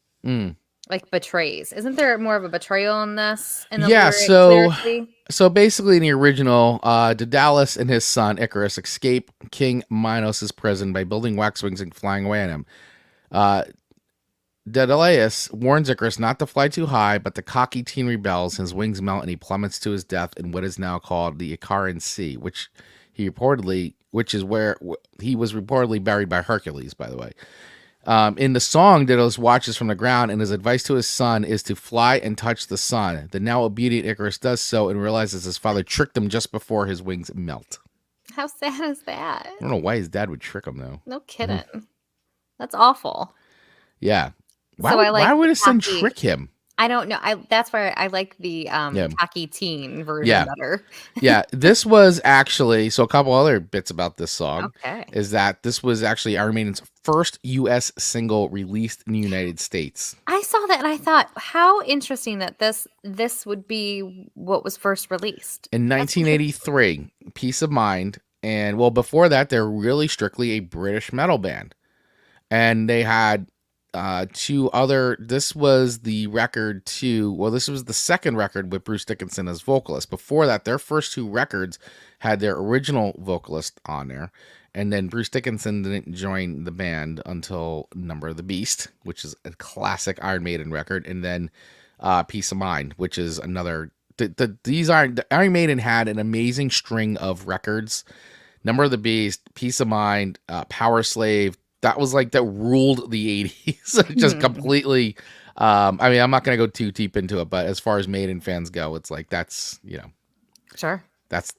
like, betrays. Isn't there more of a betrayal in this? In the lyrically? So basically, in the original, Daedalus and his son Icarus escape King Minos' prison by building wax wings and flying away on him. Daedalus warns Icarus not to fly too high, but the cocky teen rebels. His wings melt and he plummets to his death in what is now called the Icarian Sea, which is where he was reportedly buried by Hercules, by the way. In the song, Daedalus watches from the ground, and his advice to his son is to fly and touch the sun. The now obedient Icarus does so and realizes his father tricked him just before his wings melt. How sad is that? I don't know why his dad would trick him, though. No kidding. That's awful. Yeah. Why would his son trick him? I don't know. That's why I like the cocky teen version better. Yeah, this was actually, so a couple other bits about this song is that this was actually Iron Maiden's first U.S. single released in the United States. I saw that and I thought, how interesting that this would be what was first released. In 1983, Peace of Mind, and well, before that, they're really strictly a British metal band. And they had this was the record this was the second record with Bruce Dickinson as vocalist. Before that, their first two records had their original vocalist on there, and then Bruce Dickinson didn't join the band until Number of the Beast, which is a classic Iron Maiden record, and then Peace of Mind, which is another. Iron Maiden had an amazing string of records. Number of the Beast, Peace of Mind, Power Slave. That was that ruled the 80s. Just completely. I mean, I'm not going to go too deep into it, but as far as Maiden fans go, it's that's, sure. That's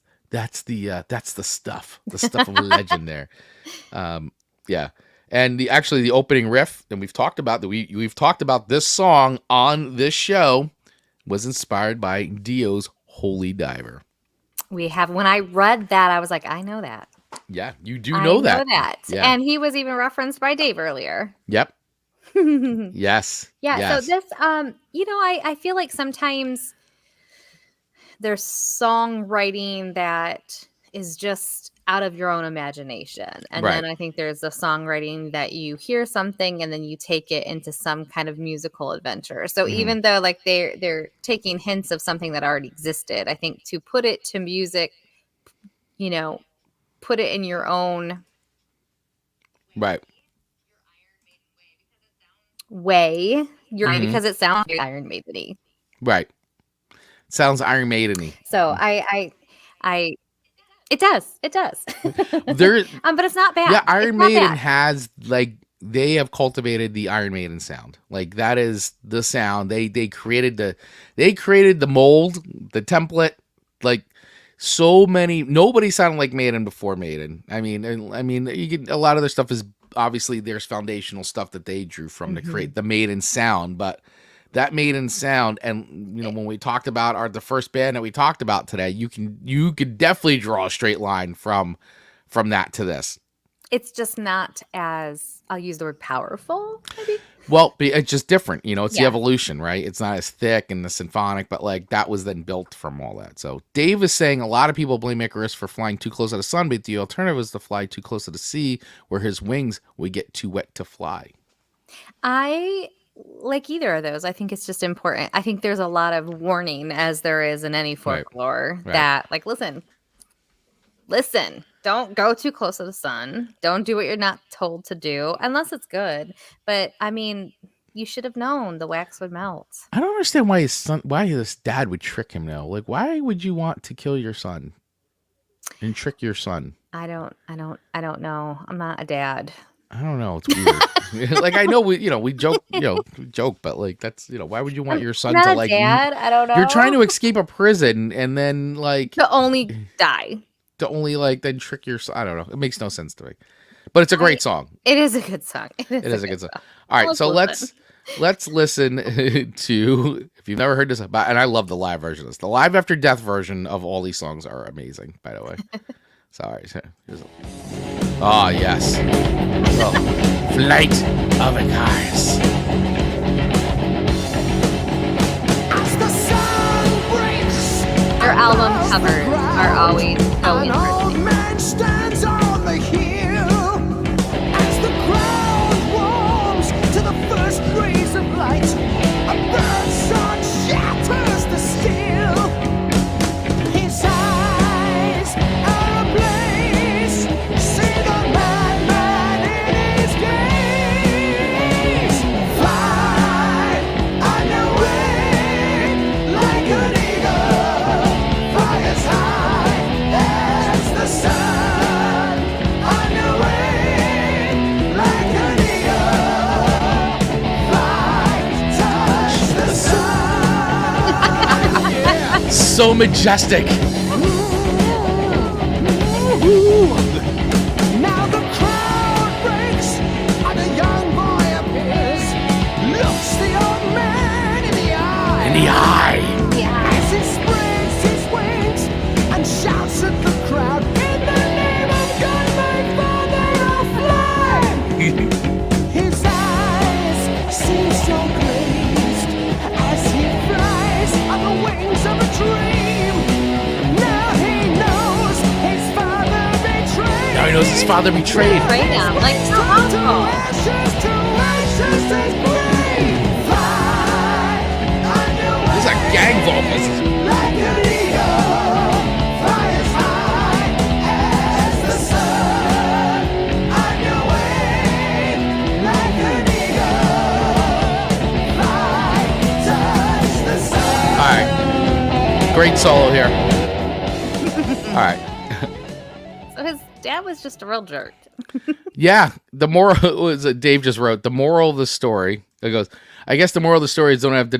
the stuff of legend there. Yeah. And the opening riff, and we've talked about we've talked about this song on this show, was inspired by Dio's Holy Diver. We have, when I read that, I was like, I know that. Yeah, you do know that. I know that. Yeah. And he was even referenced by Dave earlier. Yep. Yes. Yeah. Yes. So this, I feel like sometimes there's songwriting that is just out of your own imagination. And then I think there's the songwriting that you hear something and then you take it into some kind of musical adventure. So even though they're taking hints of something that already existed, I think to put it to music, put it in your own way, because it sounds very Iron Maiden-y. Right. Sounds Iron Maiden-y. So it does. But it's not bad. Yeah, Iron Maiden has they have cultivated the Iron Maiden sound. That is the sound. They created the mold, the template. Nobody sounded like Maiden before Maiden. I mean, a lot of their stuff is obviously there's foundational stuff that they drew from to create the Maiden sound, but that Maiden sound, and when we talked about the first band that we talked about today, you could definitely draw a straight line from that to this. It's just not as, I'll use the word powerful, maybe. Well, it's just different, it's the evolution, right? It's not as thick and the symphonic, but that was then built from all that. So Dave is saying a lot of people blame Icarus for flying too close to the sun, but the alternative is to fly too close to the sea, where his wings would get too wet to fly. I like either of those. I think it's just important. I think there's a lot of warning, as there is in any folklore, that listen, don't go too close to the sun. Don't do what you're not told to do, unless it's good. But I mean, you should have known the wax would melt. I don't understand why his dad would trick him now. Why would you want to kill your son and trick your son? I don't know. I'm not a dad. I don't know. It's weird. I know we joke, but that's, why would you want your son not to a dad? I don't know. You're trying to escape a prison and then to only die. To only then trick your son. I don't know. It makes no sense to me. But it's a great song. It is a good song. It is a good song. All right, so let's listen to, if you've never heard this, and I love the live version of this. The Live After Death version of all these songs are amazing, by the way. Sorry. Oh, yes. Flight of Icarus. Their album covers are always so interesting. Man stands on the hill. so majestic. Now the crowd breaks and a young boy appears. Looks the old man in the eye. In the eye. As he spreads his wings and shouts at the crowd, in the name of God, my Father, I'll fly. His eyes seem so glazed as he flies on the wings of a dream. Now he knows his father betrayed. Now he knows his father betrayed. Right now, like so awful. To ashes is free. Fly under This is a gang vocals. like an eagle, fly as high as the sun. On your way, like an eagle, fly, touch the sun. All right. Great solo here. All right. So his dad was just a real jerk. Yeah. The moral was Dave just wrote. The moral of the story. It goes. I guess the moral of the story is don't have to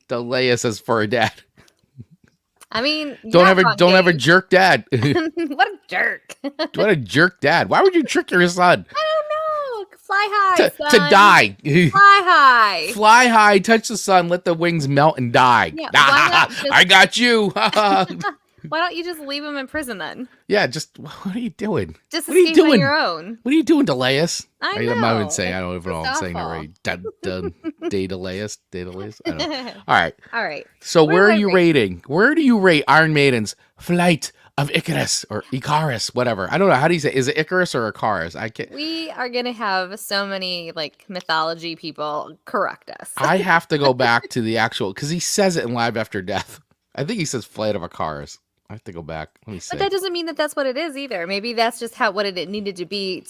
delay us as for a dad. I mean, Don't have don't a jerk dad. What a jerk. What a jerk dad. Why would you trick your son I don't know. Fly high, to son. die? Fly high. Fly high, touch the sun, let the wings melt and die. Yeah, why not just- I got you. Why don't you just leave him in prison then? Yeah, just what are you doing? Just What are you escape on doing? your own. What are you doing, Delayus? I I'm not even know. saying. I don't even know if I'm It's saying it awful. right. Delayus. I don't know. All right. All right. So What where do are I you rate? rating? Where do you rate Iron Maiden's Flight of Icarus or Icarus, whatever? I don't know. How do you say? Is it Icarus or Icarus? I can't. We are gonna have so many like mythology people correct us. I have to go back to the actual because he says it in Live After Death. I think he says Flight of Icarus. I have to go back. Let me see. But that doesn't mean that that's what it is either. Maybe that's just what it needed to be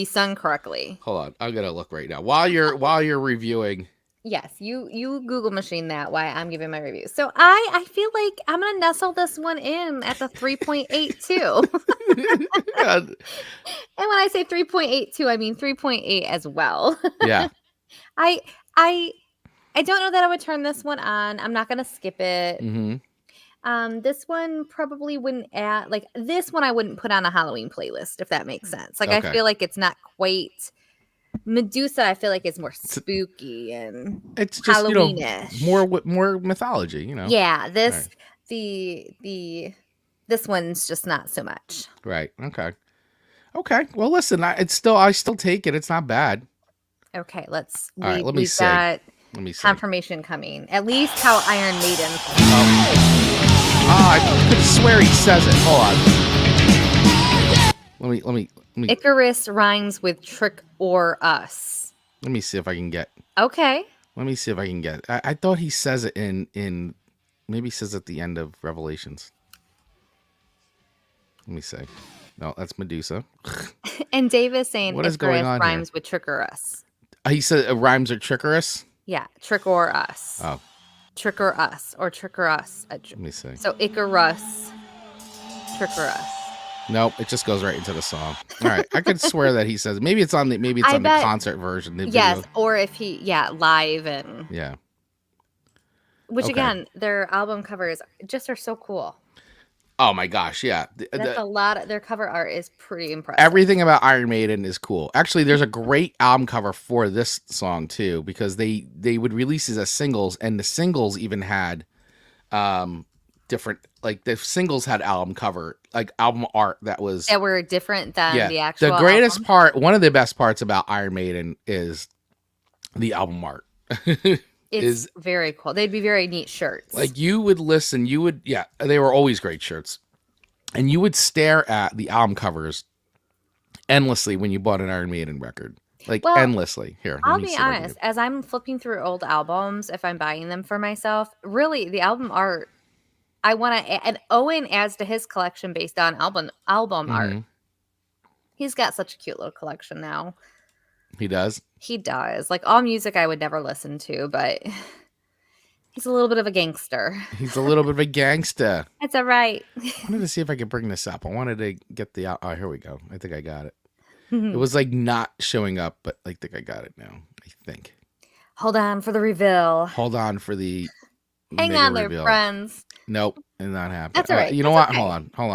sung correctly. Hold on. I'm gonna look right now while you're reviewing. Yes, you Google machine that while I'm giving my review. So I feel like I'm gonna nestle this one in at the 3.82. Yeah. And when I say 3.82, I mean 3.8 as well. Yeah. I don't know that I would turn this one on. I'm not gonna skip it. Mm-hmm. This one probably wouldn't add like this one I wouldn't put on a Halloween playlist, if that makes sense. Like Okay. I feel like it's not quite Medusa. I feel like it's more spooky and It's just Halloweenish. more mythology. yeah. This Right. this one's just not so much. Right. Okay. Okay. Well, listen. I still take it. It's not bad. Okay, let's. All right, let me we've see. got Let me see. confirmation coming. At least how Iron Maiden. I could swear he says it. Hold on. Let me Icarus rhymes with trick or us. let me see if I can get. Okay. Let me see if I can get. I thought he says it in maybe he says at the end of Revelations. Let me see. No, that's Medusa. And Dave is saying What is Icarus going on here? rhymes with trick or us. He said it rhymes are trickerous. Yeah, trick or us. Oh, Trick or us or trick or us. let me see. So Icarus, trick or us. Nope, it just goes right into the song. All right, I could swear that he says maybe it's on the I the bet- concert version. The Yes, video. or if he live and Yeah. which Okay. again, their album covers just are so cool. Oh my gosh, yeah. That's a lot of their cover art is pretty impressive. Everything about Iron Maiden is cool. Actually, there's a great album cover for this song too, because they would release these as singles, and the singles even had different, like the singles had album cover, like album art that was that were different than yeah. the actual The greatest album. part, one of the best parts about Iron Maiden is the album art. It's is- very cool. They'd be very neat shirts. Like you would listen, they were always great shirts. And you would stare at the album covers endlessly when you bought an Iron Maiden record. Like Well, endlessly. Here, let I'll me be see if I can honest, as I'm flipping through old albums, if I'm buying them for myself, really the album art, I want to, and Owen adds to his collection based on album art. Mhm. He's got such a cute little collection now. He does. He does. Like all music I would never listen to, but he's a little bit of a gangster. He's a little bit of a gangster. It's all right. I wanted to see if I could bring this up. I wanted to get the. Oh, here we go. I think I got it. It was like not showing up, but I think I got it now. I think. Hold on for the reveal. Hold on for the. Hang mega on there, reveal. friends. Nope, it's not happening. That's all right. You know That's what? okay. Hold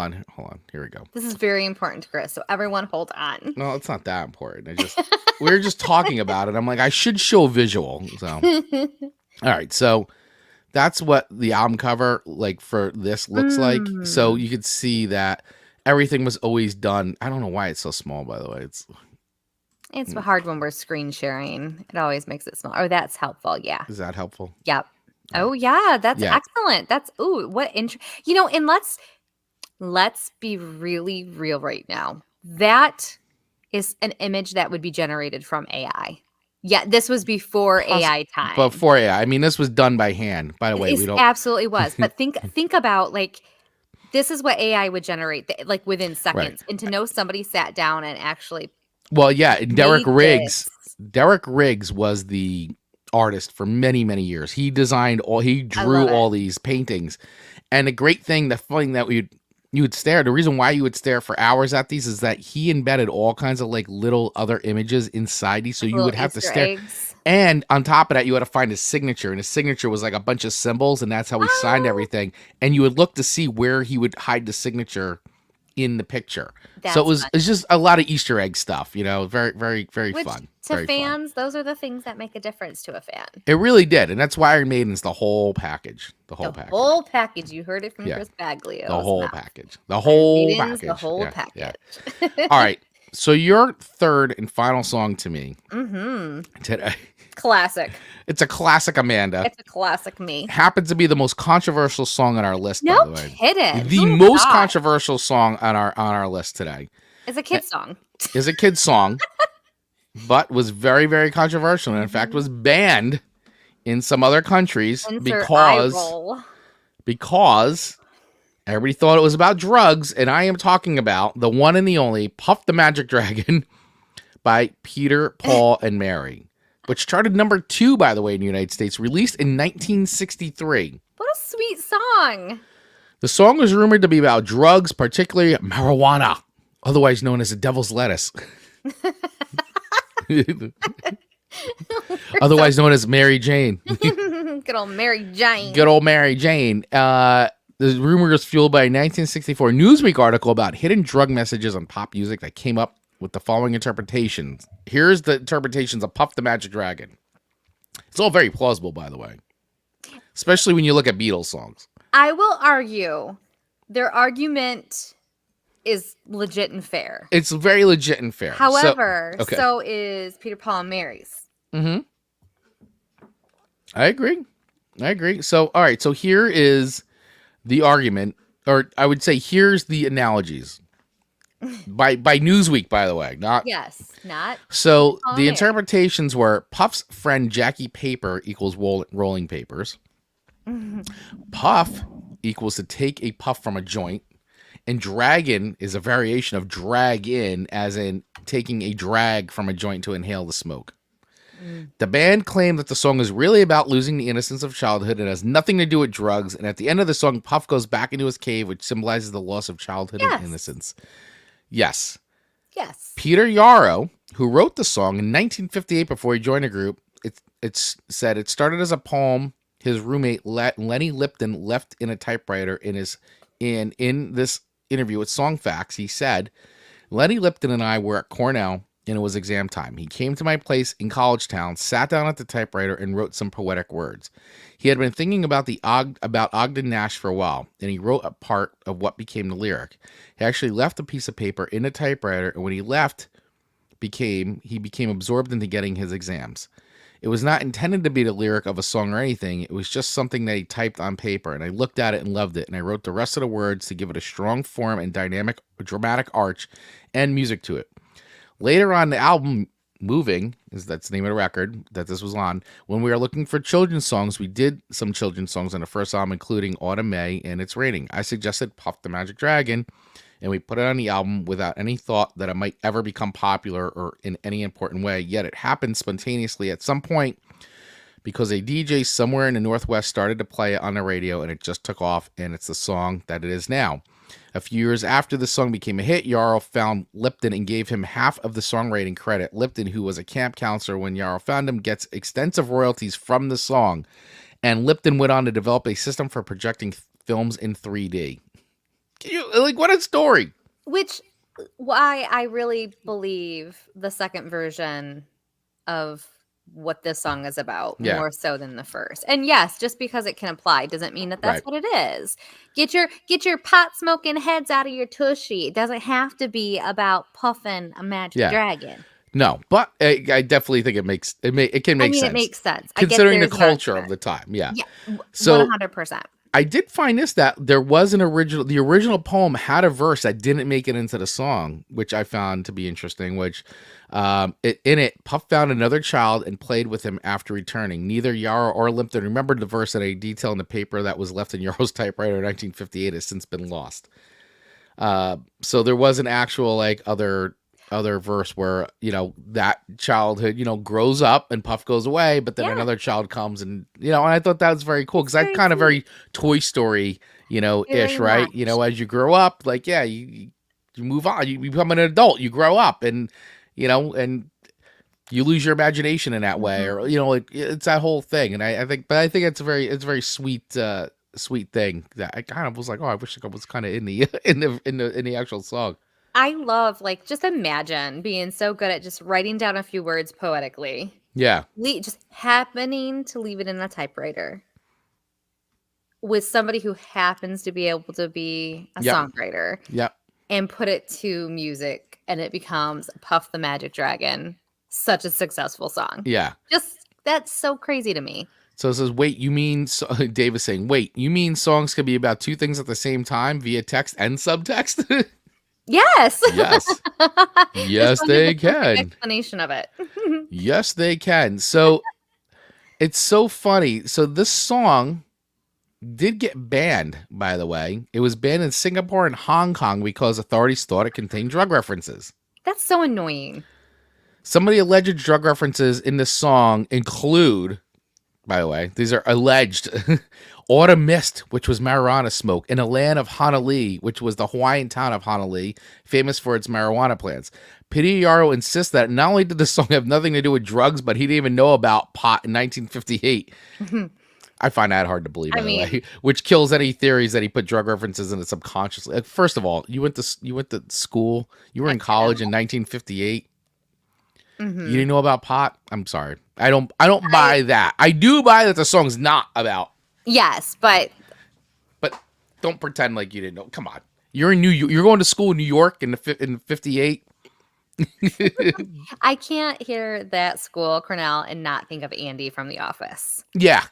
on. Here we go. This is very important to Chris, so everyone hold on. No, it's not that important. We were just talking about it. I'm like, I should show visual. So, all right. So that's what the album cover like for this looks like. So you could see that everything was always done. I don't know why it's so small, by the way. It's hard when we're screen sharing. It always makes it small. Oh, that's helpful. Yeah. Is that helpful? Yep. Oh yeah, that's Yeah. excellent. That's what and let's be really real right now. That is an image that would be generated from AI. Yeah, this was before AI time. Before AI. I mean, this was done by hand. By the way, It absolutely was. But think about like this is what AI would generate like within seconds. Right. And to know somebody sat down and actually Well, yeah, Derek made Riggs. this. Derek Riggs was the artist for many, many years. He drew all these paintings. And the great thing, the funny that you would stare, the reason why you would stare for hours at these is that he embedded all kinds of like little other images inside these. So you would have to stare. Eggs. And on top of that, you had to find his signature. And his signature was like a bunch of symbols. And that's how he signed everything. And you would look to see where he would hide the signature in the picture. So it's just a lot of Easter egg stuff, very, very, very fun. To very fans, fun. those are the things that make a difference to a fan. It really did. And that's why Iron Maiden's the whole package. The whole package. You heard it from Chris Baglio. The whole package. The whole package. The whole package. All right. So your third and final song to me today. Classic. It's a classic, Amanda. It's a classic me. Happens to be the most controversial song on our list, by the way. Kidding. The most controversial song on our list today. It's a kid's song. Is a kid's song, but was very, very controversial. And in fact, was banned in some other countries because everybody thought it was about drugs. And I am talking about the one and the only Puff the Magic Dragon by Peter, Paul, and Mary, which charted number 2, by the way, in the United States, released in 1963. What a sweet song. The song was rumored to be about drugs, particularly marijuana, otherwise known as the devil's lettuce. Otherwise known as Mary Jane. Good old Mary Jane. Good old Mary Jane. The rumor was fueled by a 1964 Newsweek article about hidden drug messages on pop music that came up with the following interpretations. Here's the interpretations of Puff the Magic Dragon. It's all very plausible, by the way, especially when you look at Beatles songs. I will argue their argument is legit and fair. It's very legit and fair. However, so is Peter, Paul, and Mary's. Mm-hmm. I agree. So, all right. So here is the argument, or I would say here's the analogies. By Newsweek, by the way, not. So the interpretations were Puff's friend Jackie Paper equals rolling papers. Puff equals to take a puff from a joint, and dragon is a variation of drag in, as in taking a drag from a joint to inhale the smoke. The band claimed that the song is really about losing the innocence of childhood and has nothing to do with drugs. And at the end of the song, Puff goes back into his cave, which symbolizes the loss of childhood and innocence. Yes. Peter Yarrow, who wrote the song in 1958 before he joined a group, it said it started as a poem his roommate Lenny Lipton left in a typewriter in this interview with Song Facts. He said, Lenny Lipton and I were at Cornell and it was exam time. He came to my place in College Town, sat down at the typewriter and wrote some poetic words. He had been thinking about Ogden Nash for a while, and he wrote a part of what became the lyric. He actually left a piece of paper in the typewriter, and when he left, he became absorbed into getting his exams. It was not intended to be the lyric of a song or anything. It was just something that he typed on paper, and I looked at it and loved it, and I wrote the rest of the words to give it a strong form and dynamic, dramatic arch and music to it. Later on the album, Moving, that's the name of the record that this was on, when we were looking for children's songs, we did some children's songs on the first album, including Autumn May and Its Raining. I suggested Puff the Magic Dragon, and we put it on the album without any thought that it might ever become popular or in any important way, yet it happened spontaneously at some point because a DJ somewhere in the Northwest started to play it on the radio, and it just took off, and it's the song that it is now. A few years after the song became a hit, Yarrow found Lipton and gave him half of the songwriting credit. Lipton, who was a camp counselor when Yarrow found him, gets extensive royalties from the song. and Lipton went on to develop a system for projecting films in 3D. What a story. Which, why I really believe the second version of what this song is about more so than the first. And yes, just because it can apply doesn't mean that that's what it is. Get your pot smoking heads out of your tushy. It doesn't have to be about puffing a magic dragon. No, but I definitely think it can make sense. It makes sense considering the culture of the time. Yeah. So 100%. I did find that there was the original poem had a verse that didn't make it into the song, which I found to be interesting, which in it, Puff found another child and played with him after returning. Neither Yarrow or Lipton remembered the verse, that a detail in the paper that was left in Yarrow's typewriter in 1958 has since been lost. So there was an actual other verse where, that childhood, grows up and Puff goes away, but then another child comes and, and I thought that was very cool because that's kind of very Toy Story, ish, right? As you grow up, you move on, you become an adult, you grow up and, and you lose your imagination in that way, or, it's that whole thing. And I think it's a very sweet, sweet thing that I kind of was like, oh, I wish I was kind of in the actual song. I love, just imagine being so good at just writing down a few words poetically. Yeah. Just happening to leave it in a typewriter with somebody who happens to be able to be a songwriter. Yeah. And put it to music, and it becomes Puff the Magic Dragon. Such a successful song. Yeah. That's so crazy to me. So it says, Dave is saying, wait, you mean songs can be about two things at the same time via text and subtext? Yes. Yes. Yes, they can. Explanation of it. Yes, they can. So it's so funny. So this song did get banned, by the way. It was banned in Singapore and Hong Kong because authorities thought it contained drug references. That's so annoying. Some of the alleged drug references in this song include, by the way, these are alleged, autumn mist, which was marijuana smoke, in a land of Honolulu, which was the Hawaiian town of Honolulu, famous for its marijuana plants. Peter Yarrow insists that not only did the song have nothing to do with drugs, but he didn't even know about pot in 1958. I find that hard to believe, by the way, which kills any theories that he put drug references in it subconsciously. First of all, you went to school, you were in college in 1958. You didn't know about pot? I'm sorry. I don't buy that. I do buy that the song's not about. Yes, but don't pretend like you didn't know. Come on. You're in you're going to school in New York in 58. I can't hear that school, Cornell, and not think of Andy from The Office. Yeah.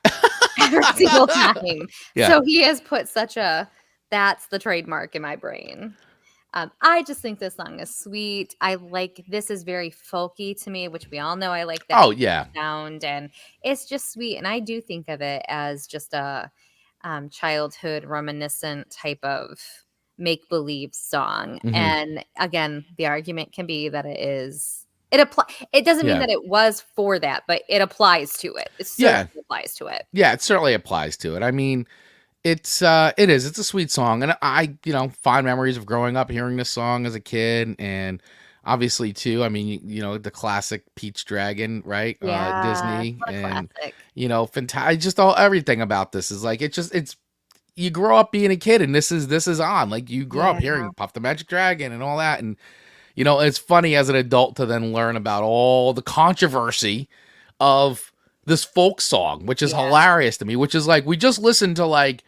Every single time. Yeah. So he has put that's the trademark in my brain. I just think this song is sweet. This is very folky to me, which we all know I like that sound, and it's just sweet. And I do think of it as just a childhood reminiscent type of make-believe song. And again, the argument can be that it doesn't mean that it was for that, but it applies to it. It certainly applies to it. Yeah, it certainly applies to it. I mean, it's a sweet song, and I fond memories of growing up hearing this song as a kid, and obviously too, I mean, the classic Peach Dragon, right? Disney, and fantastic. Just everything about this is it's you grow up being a kid, and this is on, you grow up hearing Puff the Magic Dragon and all that, and it's funny as an adult to then learn about all the controversy of this folk song, which is hilarious to me, which is we just listened to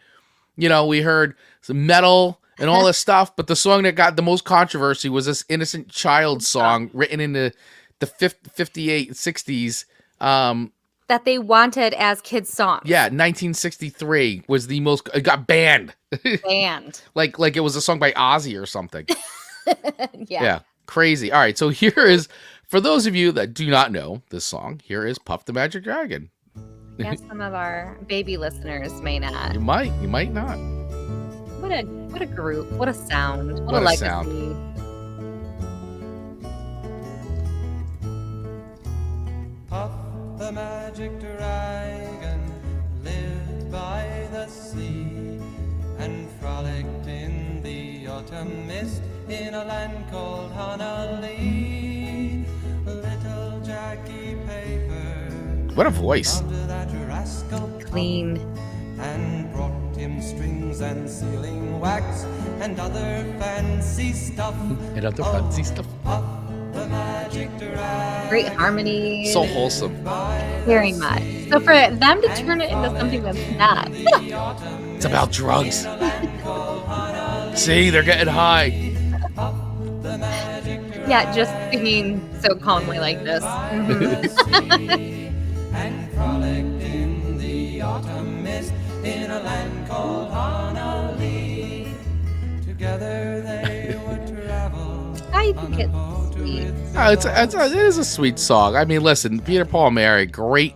we heard some metal and all this stuff, but the song that got the most controversy was this innocent child song written in the 58, 60s. That they wanted as kids' songs. Yeah, 1963 was the most, it got banned. Banned. like it was a song by Ozzy or something. Yeah. Crazy. All right, so here is, for those of you that do not know this song, here is Puff the Magic Dragon. Yes, some of our baby listeners may not. You might not. What a group. What a sound. What a legacy. Sound. Puff the Magic Dragon lived by the sea and frolicked in the autumn mist in a land called Honolulu. Little Jackie Paper. What a voice. clean. And brought him strings and sealing wax and other fancy stuff. And other fancy stuff. Puff the magic dragon. Great harmony. So wholesome. Very much. So for them to turn it into something that's not. It's about drugs. See, they're getting high. Yeah, just singing so calmly like this. Mhm. And frolicked in the autumn mist in a land called Honolulu. Together they would travel. I think it's sweet. Oh, it is a sweet song. I mean, listen, Peter, Paul, and Mary, great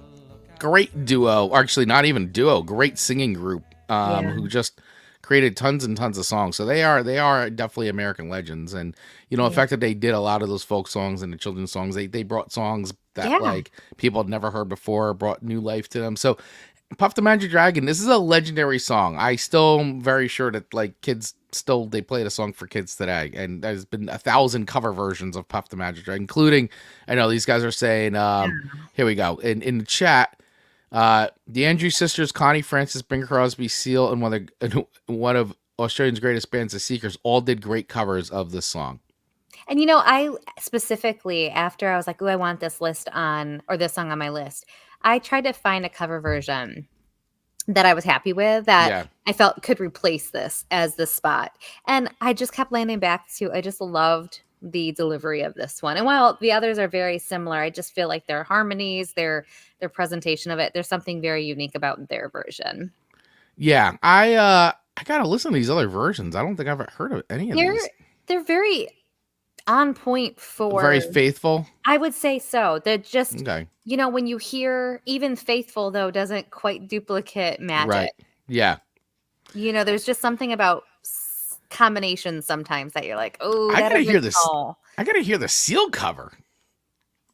duo. Or actually, not even duo. Great singing group. Who just created tons and tons of songs. So they are definitely American legends. And the fact that they did a lot of those folk songs and the children's songs, they brought songs that like people had never heard before, brought new life to them. So Puff the Magic Dragon, this is a legendary song. I still am very sure that like kids still they play the song for kids today. And there's been 1,000 cover versions of Puff the Magic Dragon, including, I know these guys are saying, here we go. In the chat, the Andrews sisters, Connie Francis, Bing Crosby, Seal, and one of Australia's greatest bands, the Seekers, all did great covers of this song. And I specifically, after I was like, "Ooh, I want this list on or this song on my list," I tried to find a cover version that I was happy with that I felt could replace this as the spot. And I just kept landing back to I just loved the delivery of this one. And while the others are very similar, I just feel like their harmonies, their presentation of it, there's something very unique about their version. Yeah, I gotta listen to these other versions. I don't think I've ever heard of any of these. They're very on point for very faithful. I would say so. They're just Okay. When you hear even faithful though doesn't quite duplicate magic. Right. Yeah. There's just something about combinations sometimes that you're like, oh, I gotta hear this. I gotta hear the Seal cover.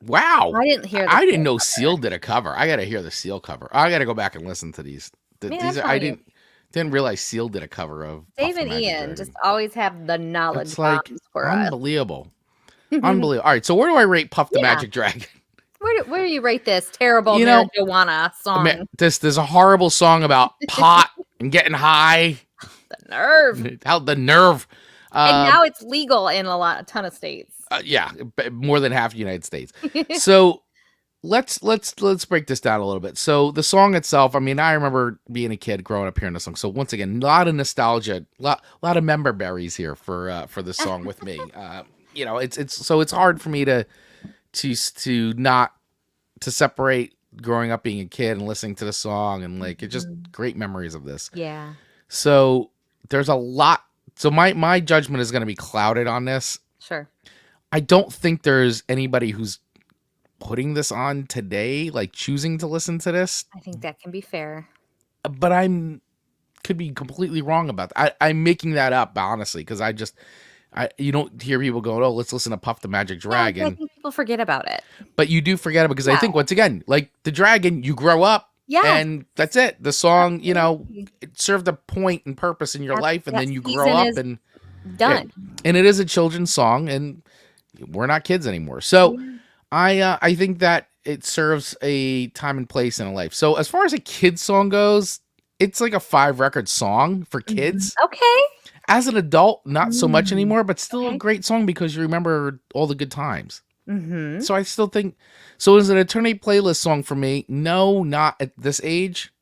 Wow. I didn't hear. I didn't know Seal did a cover. I gotta hear the Seal cover. I gotta go back and listen to these. I didn't realize Seal did a cover of Dave and Ian just always have the knowledge bombs for unbelievable. Unbelievable. All right, so where do I rate Puff the Magic Dragon? Where do you rate this terrible marijuana song? There's a horrible song about pot and getting high. The nerve. How the nerve. And now it's legal in a ton of states. Yeah, more than half the United States. So let's break this down a little bit. So the song itself, I mean, I remember being a kid growing up hearing the song. So once again, a lot of nostalgia, lot of member berries here for this song with me. It's hard for me to separate growing up being a kid and listening to the song and like it's just great memories of this. Yeah. So there's a lot. So my judgment is going to be clouded on this. Sure. I don't think there's anybody who's putting this on today, like choosing to listen to this. I think that can be fair. But could be completely wrong about that. I'm making that up, honestly, because you don't hear people going, oh, let's listen to Puff the Magic Dragon. I think people forget about it. But you do forget it because I think, once again, like the dragon, you grow up and that's it. The song, it served a point and purpose in your life, and then you grow up and done. Yeah. And it is a children's song, and we're not kids anymore. So I think that it serves a time and place in a life. So as far as a kid's song goes, it's like a 5-record song for kids. Okay. As an adult, not so much anymore, but still a great song because you remember all the good times. Mm-hmm. So I still think, so is it an eternity playlist song for me? No, not at this age.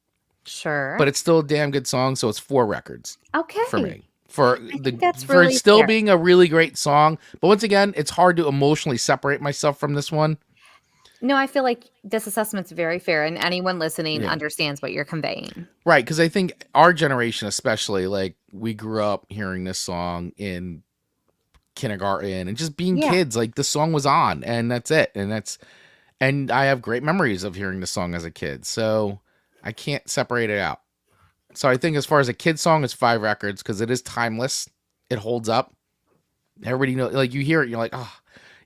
Sure. But it's still a damn good song, so it's 4 records. Okay. For me. For really it still fair. being a really great song. But once again, it's hard to emotionally separate myself from this one. No, I feel like this assessment's very fair, and anyone listening understands what you're conveying. Right, because I think our generation especially, like, we grew up hearing this song in kindergarten and just being kids. Like, the song was on, and that's it. And I have great memories of hearing the song as a kid, so I can't separate it out. So I think as far as a kid song, it's 5 records because it is timeless. It holds up. Everybody knows, like, you hear it, you're like, oh.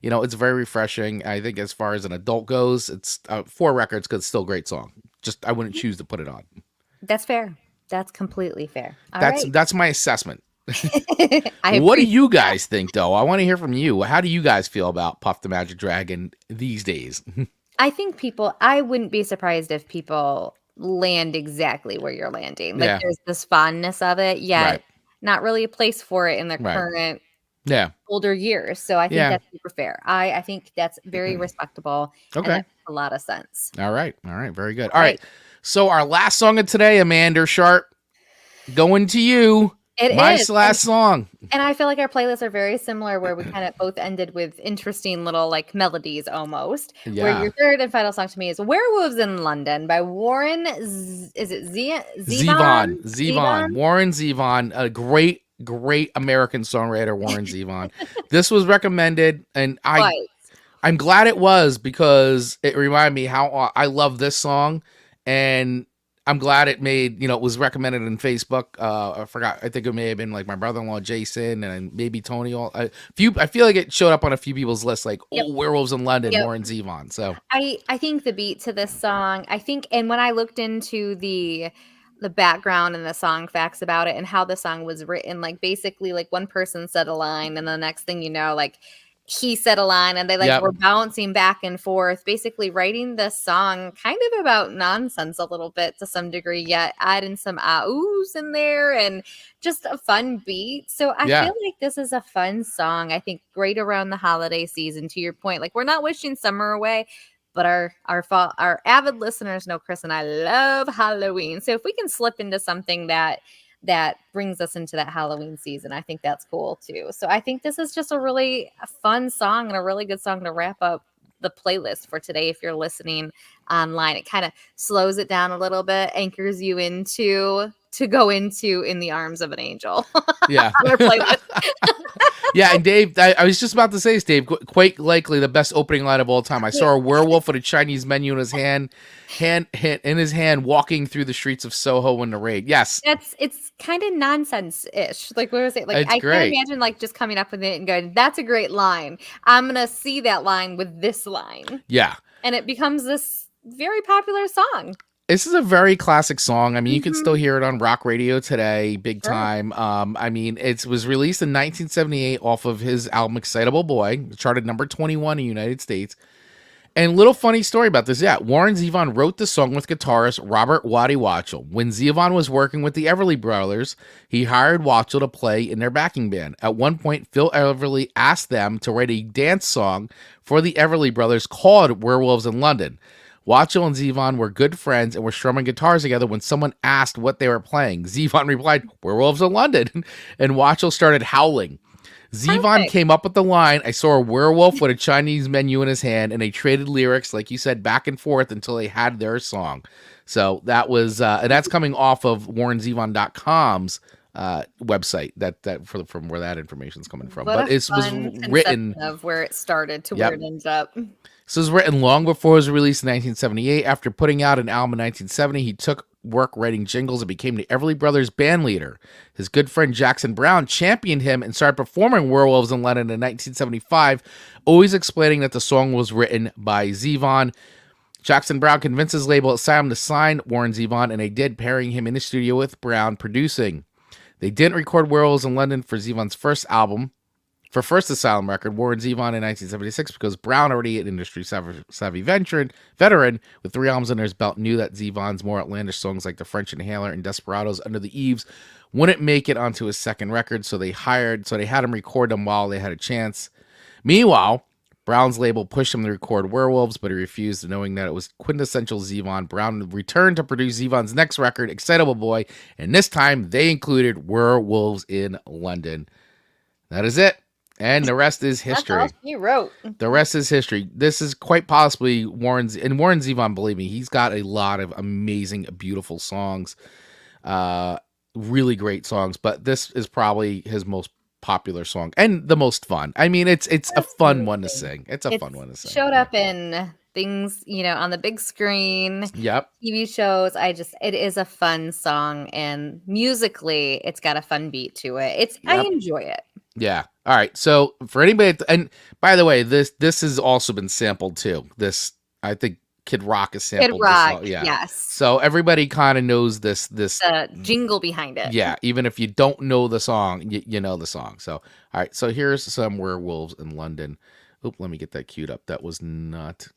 It's very refreshing. I think as far as an adult goes, it's 4 records because it's still a great song. Just I wouldn't choose to put it on. That's fair. That's completely fair. That's my assessment. What do you guys think, though? I want to hear from you. How do you guys feel about Puff the Magic Dragon these days? I think I wouldn't be surprised if people land exactly where you're landing. Like Yeah. there's this fondness of it, yet Right. not really a place for it in the Right. current Yeah. older years. So I think Yeah. that's super fair. I think that's very respectable. And Okay. that makes a lot of sense. All right. All right. Very good. All All right. right. So our last song of today, Amanda Sharp, going to you. It My is. last song. And I feel like our playlists are very similar, where we kind of both ended with interesting little like melodies almost. Where Yeah. your third and final song to me is "Werewolves in London" by Warren. Is it Zevon. Zevon? Warren Zevon, a great American songwriter, Warren Zevon. This was recommended, and Right. I'm glad it was, because it reminded me how I love this song, and I'm glad it made, it was recommended in Facebook. I forgot. I think it may have been like my brother-in-law Jason and maybe Tony. I feel like it showed up on a few people's lists, like Yep. Werewolves in London, Yep. Warren Zevon. So I think the beat to this song, and when I looked into the background and the song facts about it and how the song was written, like basically like one person said a line and the next thing you know, like he said a line and they like Yep. were bouncing back and forth, basically writing this song kind of about nonsense a little bit to some degree, yet adding some ahs in there and just a fun beat. So I Yeah. feel like this is a fun song. I think great around the holiday season, to your point. Like we're not wishing summer away, but our avid listeners know Chris and I love Halloween. So if we can slip into something that brings us into that Halloween season, I think that's cool too. So I think this is just a really fun song and a really good song to wrap up the playlist for today. If you're listening online, it kind of slows it down a little bit, anchors you into to go into In the Arms of an Angel. yeah. On our playlist. Yeah, and Dave, I was just about to say this, Dave, quite likely the best opening line of all time. I saw a werewolf with a Chinese menu in his hand, walking through the streets of Soho in the raid. Yes. It's kind of nonsense-ish. Like what was it? Like It's I great. can't imagine like just coming up with it and going, that's a great line. I'm gonna see that line with this line. Yeah. And it becomes this very popular song. This is a very classic song. I mean, you can Mhm. still hear it on rock radio today, big Sure. time. I mean, it was released in 1978 off of his album Excitable Boy. It charted number 21 in the United States. And little funny story about this. Yeah, Warren Zevon wrote the song with guitarist Robert Waddy Watchell. When Zevon was working with the Everly Brothers, he hired Watchell to play in their backing band. At one point, Phil Everly asked them to write a dance song for the Everly Brothers called Werewolves in London. Watchell and Zevon were good friends and were strumming guitars together when someone asked what they were playing. Zevon replied, "Werewolves in London," and Watchell started howling. Zevon Perfect. came up with the line, "I saw a werewolf with a Chinese menu in his hand," and they traded lyrics, like you said, back and forth until they had their song. So that was, and that's coming off of WarrenZevon.com's website. From where that information's coming from. What But a it was fun written. conception of where it started to Yep. where it ends up. So it was written long before it was released in 1978. After putting out an album in 1970, he took work writing jingles and became the Everly Brothers band leader. His good friend Jackson Brown championed him and started performing Werewolves in London in 1975, always explaining that the song was written by Zevon. Jackson Brown convinced his label Asylum to sign Warren Zevon, and they did, pairing him in the studio with Brown producing. They didn't record Werewolves in London for Zevon's first album. For first Asylum record, Warren Zevon in 1976, because Brown, already an industry savvy veteran with 3 albums under his belt, knew that Zevon's more outlandish songs like The French Inhaler and Desperados Under the Eaves wouldn't make it onto his second record, so they had him record them while they had a chance. Meanwhile, Brown's label pushed him to record Werewolves, but he refused, knowing that it was quintessential Zevon. Brown returned to produce Zevon's next record, Excitable Boy, and this time they included Werewolves in London. That is it. And the rest is history. That's all he wrote. The rest is history. This is quite possibly Warren Zevon, believe me, he's got a lot of amazing, beautiful songs. Really great songs, but this is probably his most popular song and the most fun. I mean, it's a fun one to sing. It's a fun one to sing. Showed up in things, on the big screen, Yep. TV shows. It is a fun song, and musically, it's got a fun beat to it. I Yep. enjoy it. Yeah. All right. So for anybody, and by the way, this has also been sampled too. This, I think, Kid Rock is sampled. Kid Rock, Yeah. yes. So everybody kind of knows this. The jingle behind it. Yeah. Even if you don't know the song, you know the song. So all right. So here's some Werewolves in London. Oop, let me get that queued up. That was not.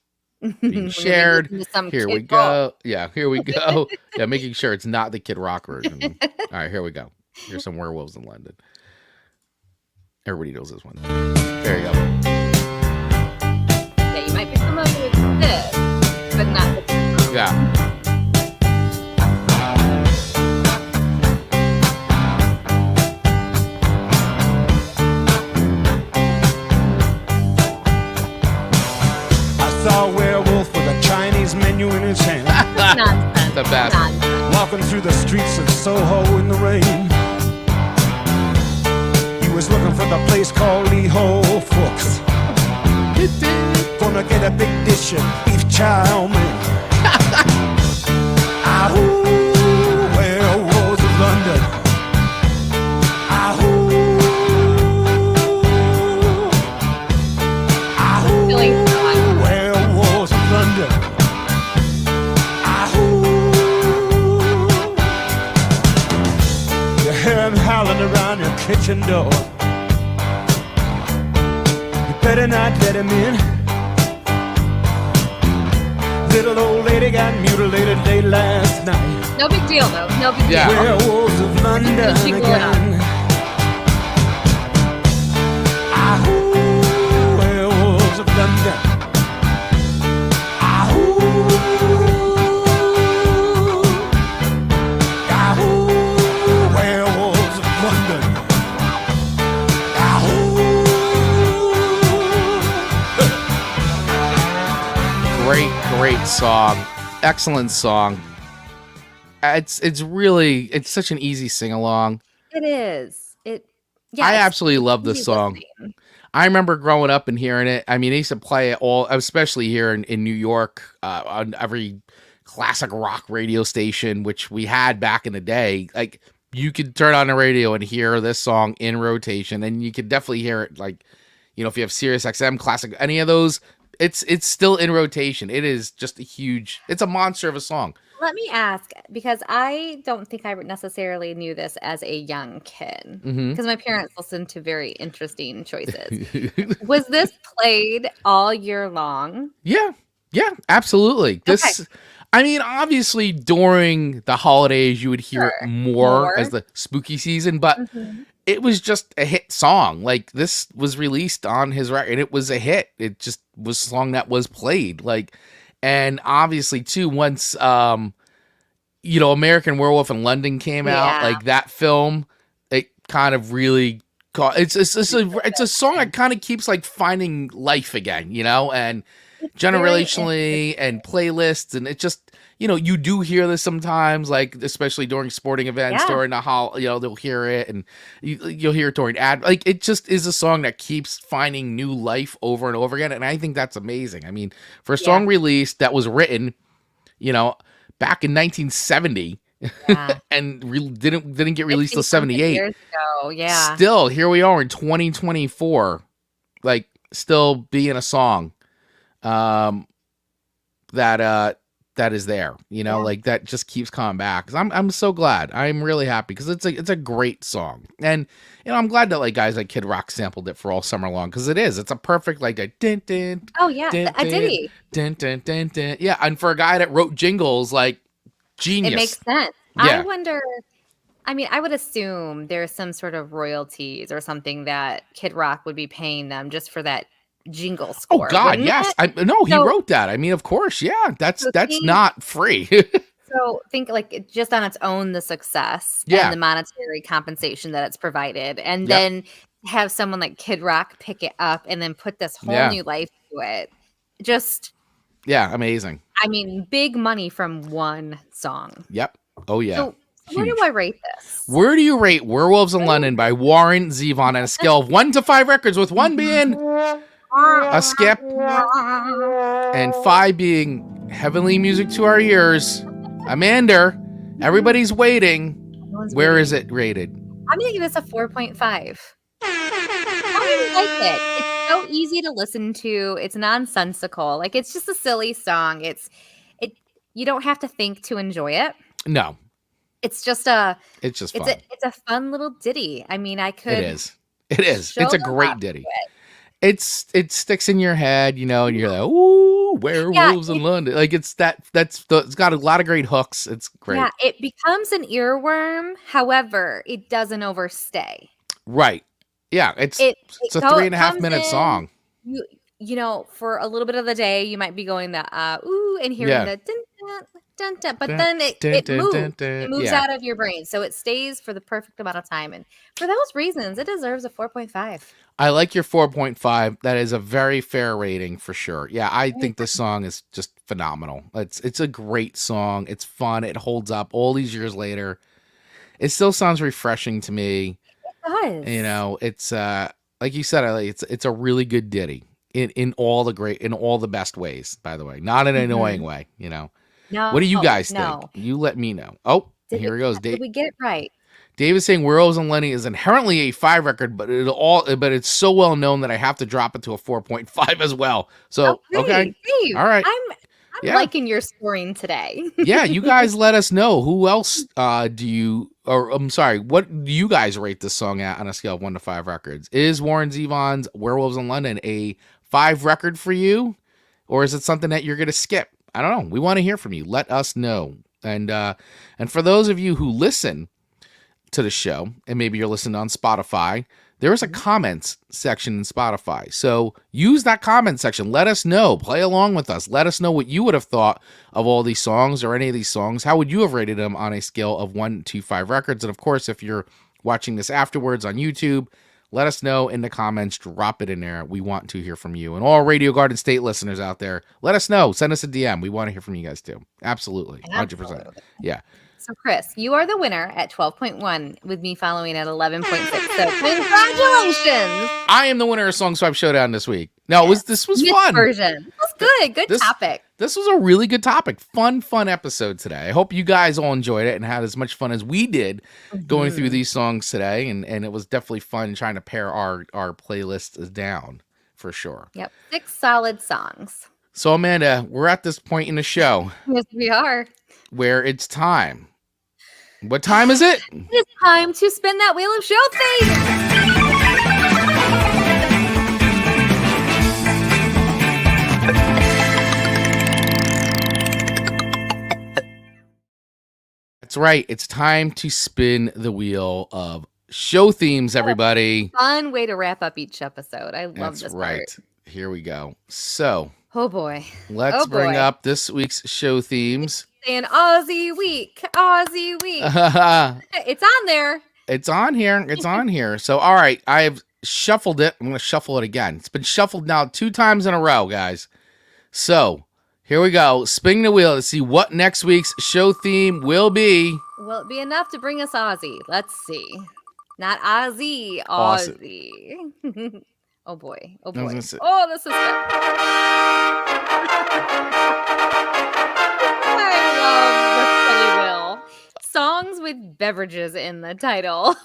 being We're gonna shared. listen to some Here we Kid Rock. go. Yeah, here we go. Yeah, making sure it's not the Kid Rock version. All right, here we go. Here's some Werewolves in London. Everybody knows this one. There you go. Yeah, you might be familiar with this, but not the song. Yeah. I saw a werewolf with a Chinese menu in his hand, Nonsense. The best. Nonsense. walking through the streets of Soho in the rain. He was looking for the place called Lee Ho Fooks. Gonna get a big dish of beef chow mein. Ahoo, werewolves of London. Ahoo, ahoo, Feeling fun. werewolves of London. Ahoo. You hear him howling around your kitchen door. You better not let him in. Little old lady got mutilated late last night. No big deal, though. No big Yeah. deal. Werewolves of London Just jiggle it up. again. Ahoo, werewolves of London. Ahoo, ahoo, werewolves of London. Great song. Excellent song. It's really, it's such an easy sing-along. It is. Yeah, I it's absolutely love this easy song. listening. I remember growing up and hearing it. I mean, they used to play it all, especially here in New York, on every classic rock radio station, which we had back in the day. Like, you could turn on the radio and hear this song in rotation, and you could definitely hear it, like, you know, if you have Sirius XM, classic, any of those, it's still in rotation. It is just it's a monster of a song. Let me ask, because I don't think I necessarily knew this as a young kid, Mhm. because my parents listened to very interesting choices. Was this played all year long? Yeah, absolutely. This, I mean, obviously during the holidays you would hear it Sure. more as the spooky season, but it was just a hit song. Like, this was released on his record, and it was a hit. It just was a song that was played. Like, and obviously too, once you know, American Werewolf in London came out, Yeah. like that film, it kind of really caught. It's a song that kind of keeps like finding life again, you know, and generationally and playlists, and it just, you know, you do hear this sometimes, like especially during sporting events, Yeah. during the you know, they'll hear it, and you'll hear it during like, it just is a song that keeps finding new life over and over again, and I think that's amazing. I mean, for a song released that was written, you know, back in 1970, Yeah. and didn't get released till 50-something 78. years ago, yeah. Still, here we are in 2024, like still being a song that is there, you know, like that just keeps coming back. 'Cause I'm so glad. I'm really happy because it's a great song, and you know, I'm glad that like guys like Kid Rock sampled it for all summer long, because it's a perfect like a din din. Oh yeah, Dun, a ditty. Dun, dun, dun, dun. Yeah, and for a guy that wrote jingles, like, genius. It makes sense. Yeah. I wonder. I mean, I would assume there's some sort of royalties or something that Kid Rock would be paying them just for that jingle Oh score. God, wouldn't yes. it? No, he So- wrote that. I mean, of course, yeah. That's see- not free. So think like just on its own, the success Yeah. and the monetary compensation that it's provided, and Yep. then have someone like Kid Rock pick it up and then put this whole Yeah. new life to it. Just, Yeah, amazing. I mean, big money from one song. Yep. Oh yeah. So where Huge. do I rate this? Where do you rate Werewolves in London by Warren Zevon on a scale of 1 to 5 records, with 1 being a skip and 5 being heavenly music to our ears? Amanda, everybody's waiting. No one's Where rating is it rated? I'm gonna give this a 4.5. I really like it. It's so easy to listen to. It's nonsensical. Like it's just a silly song. You don't have to think to enjoy it. No, It's just it's just fun. it's a fun little ditty. I mean, I could. It is. It is. show It's a them great up ditty. to it. It sticks in your head, you know, and you're like, ooh, Woo, werewolves in London. Like it's got a lot of great hooks. It's great. Yeah, it becomes an earworm. However, it doesn't overstay. Right. Yeah, it's It a 3.5 minute song. You know, for a little bit of the day, you might be going the ooh and hearing the dun, dun, dun, dun, but then it moves out of your brain, so it stays for the perfect amount of time. And for those reasons, it deserves a 4.5. I like your 4.5. That is a very fair rating for sure. Yeah, I think this song is just phenomenal. It's a great song. It's fun. It holds up all these years later. It still sounds refreshing to me. It does. You know, it's like you said, it's a really good ditty in all the best ways, by the way. Not in an annoying way, you know. No, what do you guys think? You let me know. Oh, here it goes. Did we get it right? Dave is saying Werewolves and Lenny is inherently a 5 record, but it's so well known that I have to drop it to a 4.5 as well. So okay. Dave, all right. I'm liking your scoring today. Yeah, you guys let us know. Who else what do you guys rate this song at on a scale of 1 to 5 records? Is Warren Zevon's Werewolves in London a 5 record for you? Or is it something that you're going to skip? I don't know. We want to hear from you. Let us know. And for those of you who listen to the show, and maybe you're listening on Spotify, there is a comments section in Spotify. So use that comment section. Let us know. Play along with us. Let us know what you would have thought of all these songs or any of these songs. How would you have rated them on a scale of 1 to 5 records? And of course, if you're watching this afterwards on YouTube, let us know in the comments. Drop it in there. We want to hear from you. And all Radio Garden State listeners out there, let us know. Send us a DM. We want to hear from you guys too. Absolutely. 100%. Yeah. So, Chris, you are the winner at 12.1 with me following at 11.6. So, congratulations. I am the winner of Song Swap Showdown this week. No, this was fun. Version. This was good. Good topic. This was a really good topic. Fun episode today. I hope you guys all enjoyed it and had as much fun as we did going through these songs today. And it was definitely fun trying to pare our playlists down for sure. Yep. 6 solid songs. So, Amanda, we're at this point in the show. Yes, we are. Where it's time. What time is it? It's time to spin that wheel of show themes. That's right. It's time to spin the wheel of show themes, everybody. Fun way to wrap up each episode. I love this part. Right. Here we go. So. Oh, boy. Let's bring up this week's show themes. An Aussie week. It's on there. It's on here. It's on here. So, all right. I've shuffled it. I'm going to shuffle it again. It's been shuffled now 2 times in a row, guys. So, here we go. Spinning the wheel to see what next week's show theme will be. Will it be enough to bring us Aussie? Let's see. Not Aussie. Aussie. Oh, boy. Oh, boy. Oh, this is songs with beverages in the title.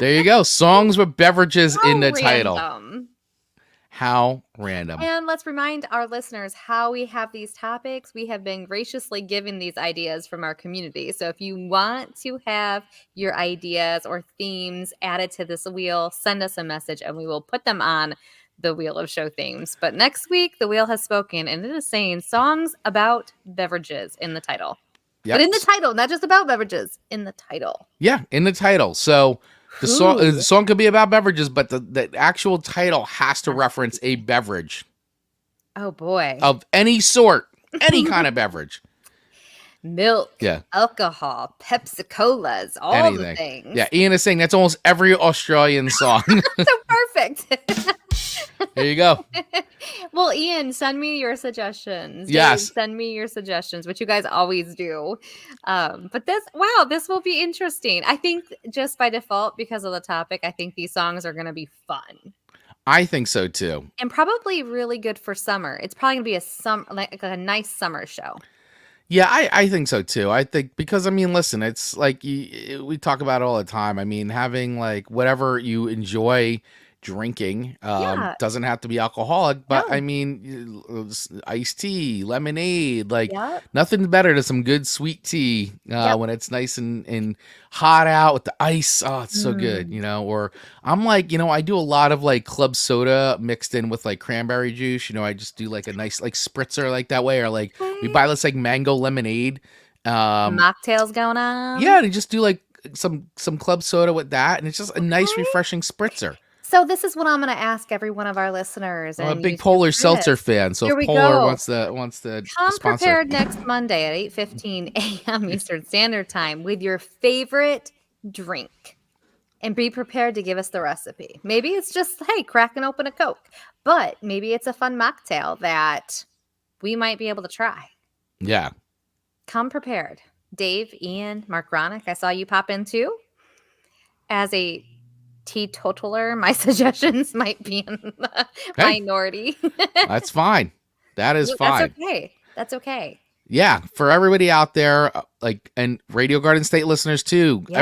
There you go. Songs with beverages in the title. How random. And let's remind our listeners how we have these topics. We have been graciously given these ideas from our community. So if you want to have your ideas or themes added to this wheel, send us a message and we will put them on the wheel of show themes. But next week, the wheel has spoken and it is saying songs about beverages in the title. Yep. But in the title, not just about beverages, in the title. Yeah, in the title. So the song could be about beverages, but the actual title has to reference a beverage. Oh, boy. Of any sort, any kind of beverage. Milk, alcohol, Pepsi-Colas, all the things. Yeah, Ian is saying that's almost every Australian song. So perfect. There you go. Well, Ian, send me your suggestions. Yes. Dave, send me your suggestions, which you guys always do. But this will be interesting. I think just by default, because of the topic, I think these songs are going to be fun. I think so too. And probably really good for summer. It's probably going to be a nice summer show. Yeah, I think so too. I think because, I mean, listen, it's like we talk about it all the time. I mean, having like whatever you enjoy drinking. Yeah. Doesn't have to be alcoholic, but No. I mean, iced tea, lemonade, like Yep. nothing better than some good sweet tea Yep. when it's nice and hot out with the ice. Oh, it's so good, Or I'm like, I do a lot of like club soda mixed in with like cranberry juice. I just do like a nice like spritzer like that way, or like we buy this like mango lemonade. Mocktails going on. Yeah, to just do like some club soda with that, and it's just a nice refreshing spritzer. So this is what I'm going to ask every one of our listeners. I'm a and big YouTube Polar critics. Seltzer fan, so Here if we Polar go. wants to Come sponsor. prepared next Monday at 8:15 a.m. Eastern Standard Time with your favorite drink. And be prepared to give us the recipe. Maybe it's just, hey, cracking open a Coke. But maybe it's a fun mocktail that we might be able to try. Yeah. Come prepared. Dave, Ian, Mark Ronick, I saw you pop in too. As a teetotaler, my suggestions might be in the minority. That's fine. That is fine. That's okay. That's okay. Yeah, for everybody out there, and Radio Garden State listeners too, Yes.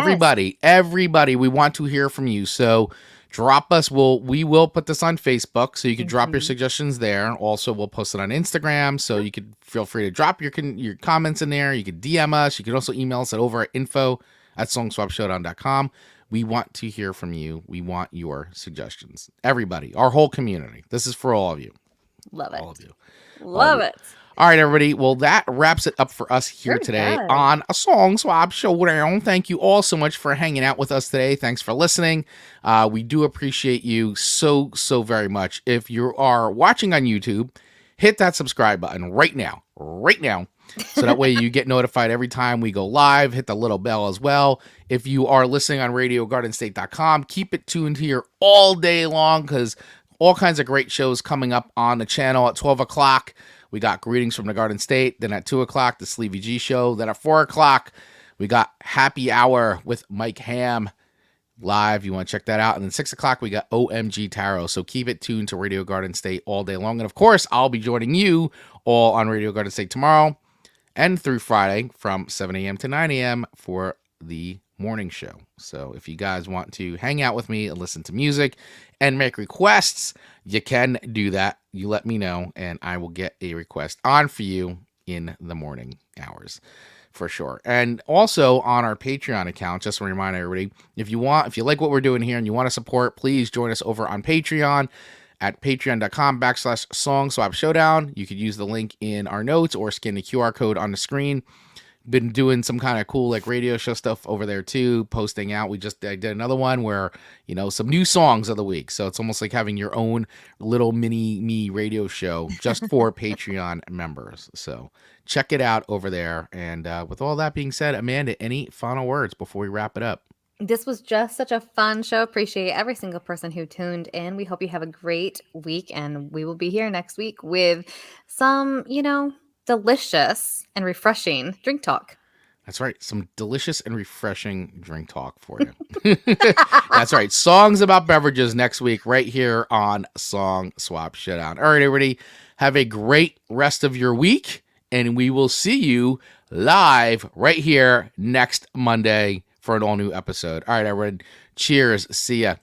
everybody, we want to hear from you. So drop us. We will put this on Facebook, so you can drop your suggestions there. Also, we'll post it on Instagram, so you could feel free to drop your comments in there. You could DM us. You can also email us over at info@songswapshowdown.com. We want to hear from you. We want your suggestions. Everybody, our whole community. This is for all of you. Love it. All of you. Love it. All right, everybody. Well, that wraps it up for us here Very today good. on a Song Swap Showdown. Thank you all so much for hanging out with us today. Thanks for listening. We do appreciate you so very much. If you are watching on YouTube, hit that subscribe button right now. So that way you get notified every time we go live. Hit the little bell as well. If you are listening on RadioGardenState.com, keep it tuned here all day long, because all kinds of great shows coming up on the channel. At 12 o'clock, we got Greetings from the Garden State. Then at 2 o'clock, the Sleevy G Show. Then at 4 o'clock, we got Happy Hour with Mike Ham live. You want to check that out. And then 6 o'clock, we got OMG Tarot. So keep it tuned to Radio Garden State all day long. And of course, I'll be joining you all on Radio Garden State tomorrow and through Friday from 7 a.m. to 9 a.m. for the morning show. So if you guys want to hang out with me and listen to music and make requests, you can do that. You let me know, and I will get a request on for you in the morning hours for sure. And also on our Patreon account, just to remind everybody, if you like what we're doing here and you want to support, please join us over on Patreon at patreon.com/Song Swap Showdown. You could use the link in our notes or scan the QR code on the screen. Been doing some kind of cool like radio show stuff over there too, posting out. I did another one where, some new songs of the week. So it's almost like having your own little mini me radio show just for Patreon members. So check it out over there. And with all that being said, Amanda, any final words before we wrap it up? This was just such a fun show. Appreciate every single person who tuned in. We hope you have a great week, and we will be here next week with some, delicious and refreshing drink talk. That's right. Some delicious and refreshing drink talk for you. That's right. Songs about beverages next week right here on Song Swap Showdown. All right, everybody. Have a great rest of your week, and we will see you live right here next Monday for an all-new episode. All right, everyone. Cheers. See ya.